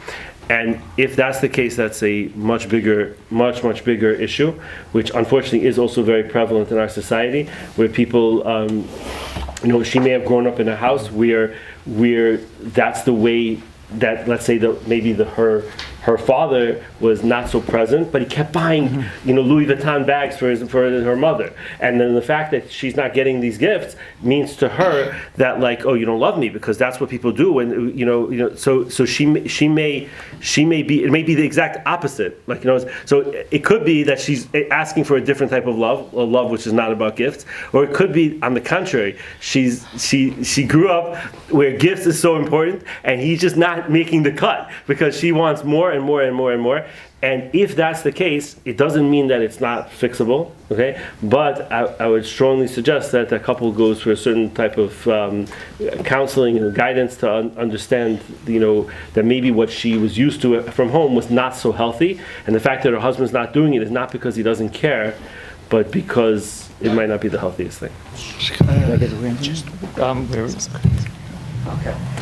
And if that's the case, that's a much bigger issue, which unfortunately is also very prevalent in our society, where people, she may have grown up in a house where that's the way that, let's say, her father was not so present, but he kept buying, Louis Vuitton bags for her mother. And then the fact that she's not getting these gifts means to her that, like, oh, you don't love me, because that's what people do. And so she may be, it may be the exact opposite. So it could be that she's asking for a different type of love, a love which is not about gifts, or it could be on the contrary. She grew up where gifts is so important, and he's just not making the cut because she wants more and more and more and more. And if that's the case, it doesn't mean that it's not fixable, okay? But I would strongly suggest that the couple goes for a certain type of counseling and guidance to understand, that maybe what she was used to from home was not so healthy, and the fact that her husband's not doing it is not because he doesn't care, but because it might not be the healthiest thing.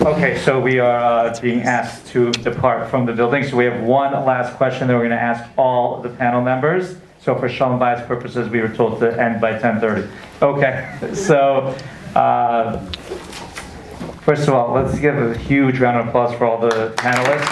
Okay, so we are being asked to depart from the building. So we have one last question that we're going to ask all the panel members. So for Shalom bias purposes, we were told to end by 10:30. Okay, so first of all, let's give a huge round of applause for all the panelists.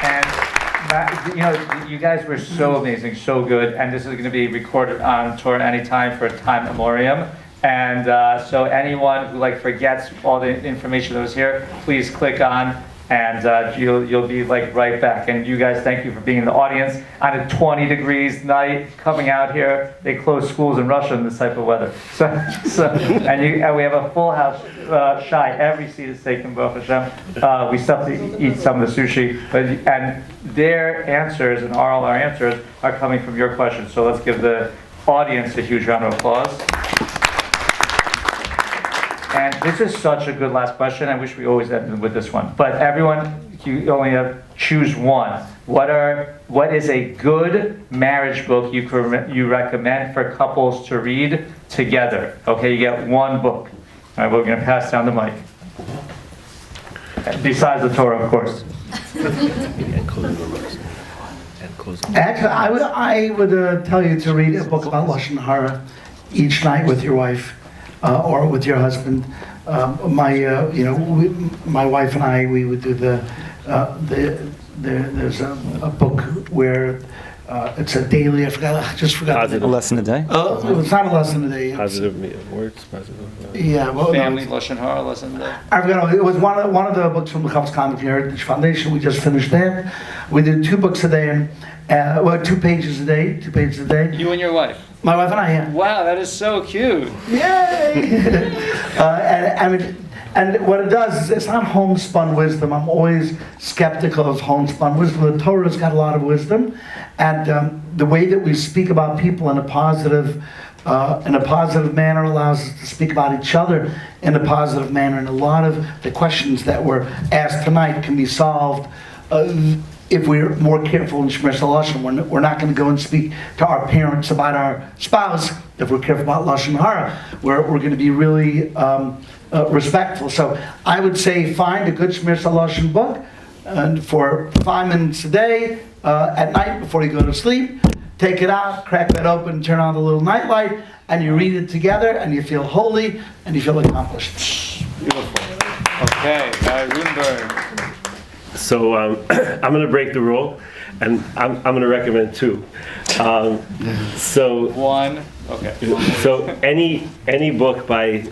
And you guys were so amazing, so good, and this is going to be recorded on Torah Anytime for a time memoriam. And so anyone who forgets all the information that was here, please click on, and you'll be right back. And you guys, thank you for being in the audience on a 20 degrees night coming out here. They close schools in Russia in this type of weather. And we have a full house. Shy, every seat is taken, Baruch Hashem. We still have to eat some of the sushi, and their answers and all our answers are coming from your questions. So let's give the audience a huge round of applause. And this is such a good last question. I wish we always ended with this one. But everyone, you only have choose one. What is a good marriage book you recommend for couples to read together? Okay, you get one book. All right, we're going to pass down the mic. Besides the Torah, of course. Actually, I would tell you to read a book about Lashon Hara each night with your wife. Or with your husband. My wife and I, we would do there's a book where it's a daily, I just forgot. A lesson a day? It's not a lesson a day. Positive words, positive. Yeah, well, Family Lashon Hara lesson a day. It was one of the books from the Chav's Common Heritage Foundation. We just finished that. We did 2 books a day, 2 pages a day. 2 pages a day. You and your wife. My wife and I, yeah. Wow, that is so cute. Yay! And what it does is it's not homespun wisdom. I'm always skeptical of homespun wisdom. The Torah's got a lot of wisdom, and the way that we speak about people in a positive in a positive manner, allows us to speak about each other in a positive manner. And a lot of the questions that were asked tonight can be solved if we're more careful in Shemir Lashon. We're not going to go and speak to our parents about our spouse if we're careful about Lashon Hara. We're going to be really respectful. So I would say find a good Shemir Lashon book and for 5 minutes a day at night before you go to sleep. Take it out, crack that open, turn on the little night light, and you read it together, and you feel holy, and you feel accomplished. Beautiful. Okay, Rudenberg. So I'm going to break the rule, and I'm going to recommend 2. So One. Okay. So any book by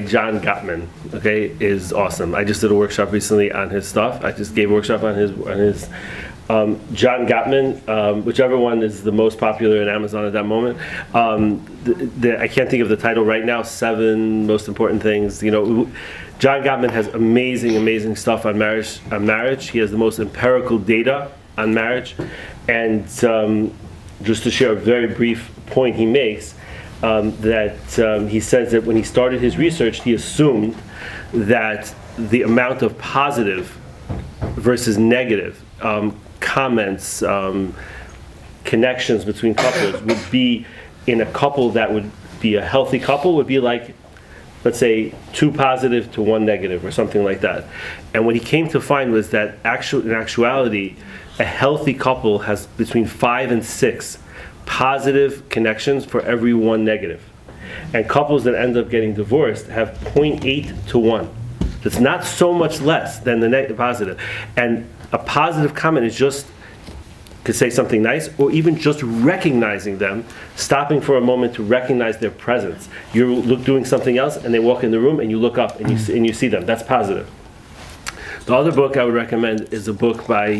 John Gottman, okay, is awesome. I just did a workshop recently on his stuff. I just gave a workshop on his John Gottman, whichever one is the most popular in Amazon at that moment. I can't think of the title right now. 7 most important things. You know, John Gottman has amazing stuff on marriage. He has the most empirical data on marriage, and just to share a very brief point he makes, that he says that when he started his research, he assumed that the amount of positive versus negative comments, connections between couples would be in a couple that would be a healthy couple would be like, let's say, 2 positive to 1 negative or something like that. And what he came to find was that in actuality, a healthy couple has between 5 and 6 positive connections for every 1 negative. And couples that end up getting divorced have 0.8 to 1. That's not so much less than the positive. And a positive comment is just, could say something nice, or even just recognizing them, stopping for a moment to recognize their presence. You're doing something else, and they walk in the room, and you look up, and you see them. That's positive. The other book I would recommend is a book by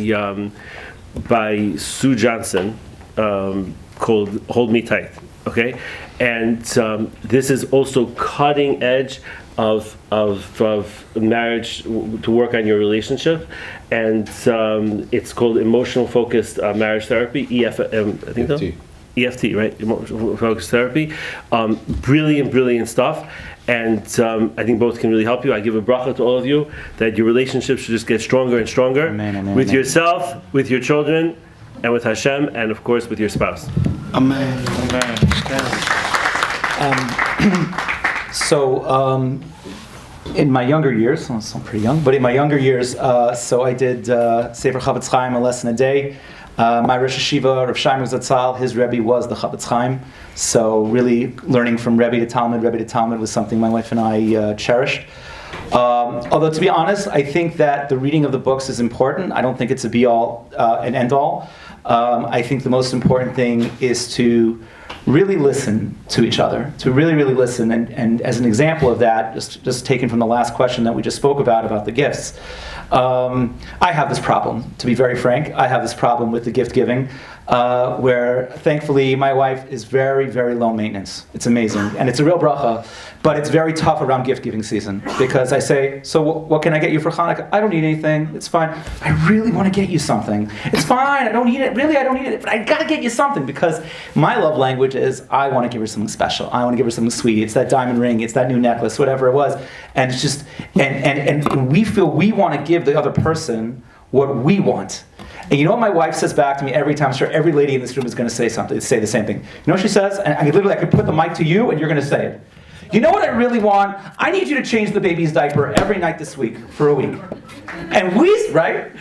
Sue Johnson called "Hold Me Tight." Okay, and this is also cutting edge of marriage to work on your relationship, and it's called Emotional Focused Marriage Therapy, EFT, right? Emotional Focused Therapy. Brilliant stuff, and I think both can really help you. I give a bracha to all of you that your relationship should just get stronger and stronger. Amen, with yourself, with your children, and with Hashem, and of course with your spouse. Amen. In my younger years, I'm still pretty young, but in my younger years, so I did Sefer Chavetz Chaim, a lesson a day. My Rosh Hashiva, Rav Shaimer Zatzal, his Rebbe was the Chavetz Chaim. So really learning from Rebbe to Talmud was something my wife and I cherished. Although to be honest, I think that the reading of the books is important. I don't think it's a be-all and end-all. I think the most important thing is to really listen to each other, to really listen. And as an example of that, just taken from the last question that we just spoke about the gifts, I have this problem, to be very frank. I have this problem with the gift giving, where thankfully my wife is very low maintenance. It's amazing, and it's a real bracha, but it's very tough around gift giving season, because I say, so what can I get you for Hanukkah? I don't need anything, it's fine. I really want to get you something. It's fine, I don't need it, but I gotta get you something, because my love language is, I want to give her something special. I want to give her something sweet. It's that diamond ring, it's that new necklace, whatever it was. And it's just, and we feel we want to give the other person what we want. And you know what my wife says back to me every time? I'm sure every lady in this room is going to say the same thing. You know what she says? And I could put the mic to you and you're going to say it. You know what I really want? I need you to change the baby's diaper every night this week for a week. And we, right?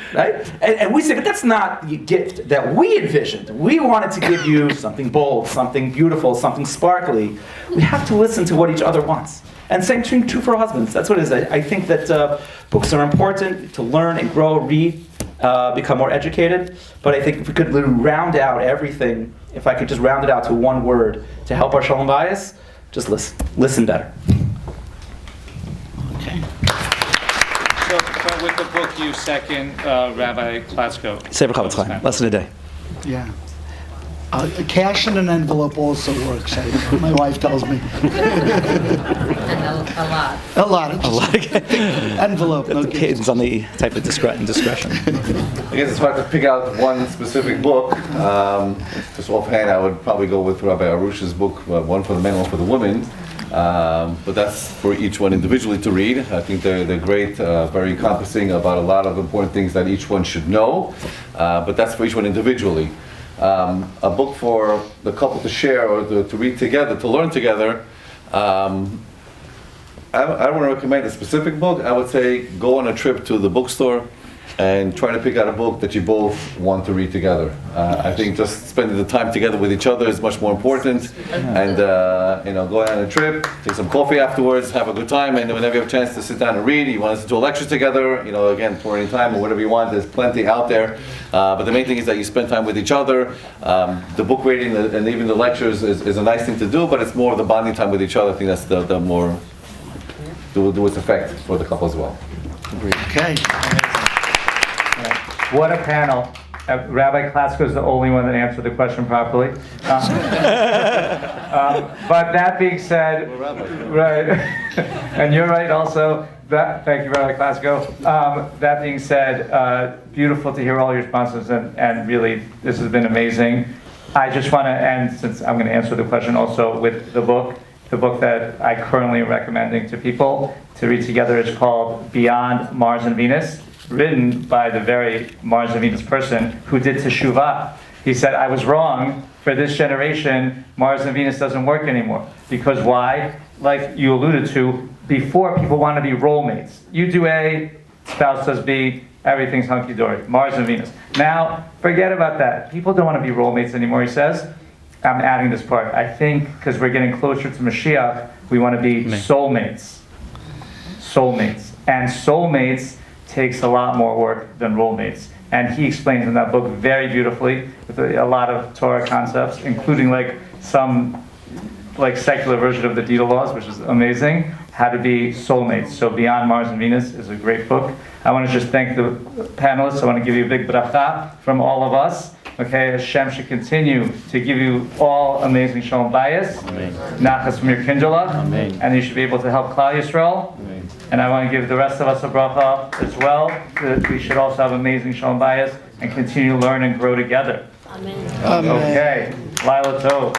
And we say, but that's not the gift that we envisioned. We wanted to give you something bold, something beautiful, something sparkly. We have to listen to what each other wants. And same thing true for husbands. That's what it is. I think that books are important to learn and grow, read, become more educated. But I think if we could round out everything, if I could just round it out to one word to help our Shalom Bayis, just listen. Listen better. Okay. So with the book, you second Rabbi Klatsko. Sefer Chavetz Chaim, lesson a day. Yeah. Cash in an envelope also works. My wife tells me. A lot. A lot. Envelope, no kids. Depends on the type of discretion. I guess it's hard to pick out one specific book. Just offhand, I would probably go with Rabbi Arush's book, one for the men, one for the women. But that's for each one individually to read. I think they're great, very encompassing about a lot of important things that each one should know. But that's for each one individually. A book for the couple to share or to read together, to learn together. I don't want to recommend a specific book. I would say go on a trip to the bookstore and try to pick out a book that you both want to read together. I think just spending the time together with each other is much more important. And go on a trip, take some coffee afterwards, have a good time, and whenever you have a chance to sit down and read, you want to listen to a lecture together, again, for any time or whatever you want, there's plenty out there. But the main thing is that you spend time with each other. The book reading and even the lectures is a nice thing to do, but it's more of the bonding time with each other. I think that's the more do its effect for the couple as well. Okay. What a panel. Rabbi Klatsko is the only one that answered the question properly. But that being said, right, and you're right also. Thank you, Rabbi Klatsko. That being said, beautiful to hear all your responses, and really, this has been amazing. I just want to end, since I'm going to answer the question also with the book. The book that I currently am recommending to people to read together is called Beyond Mars and Venus, written by the very Mars and Venus person who did Teshuvah. He said, I was wrong. For this generation, Mars and Venus doesn't work anymore. Because why? Like you alluded to, before people want to be role mates. You do A, spouse does B, everything's hunky-dory. Mars and Venus. Now, forget about that. People don't want to be role mates anymore, he says. I'm adding this part. I think because we're getting closer to Mashiach, we want to be soulmates. Soulmates. And soulmates takes a lot more work than role mates. And he explains in that book very beautifully with a lot of Torah concepts, including some secular version of the Deed of Laws, which is amazing, how to be soulmates. So Beyond Mars and Venus is a great book. I want to just thank the panelists. I want to give you a big bracha from all of us. Okay, Hashem should continue to give you all amazing Shalom Bayis, nachas from your kindula, and you should be able to help Klal Yisrael. And I want to give the rest of us a bracha as well. That we should also have amazing Shalom Bayis and continue to learn and grow together. Amen. Amen. Okay, Laila Tov.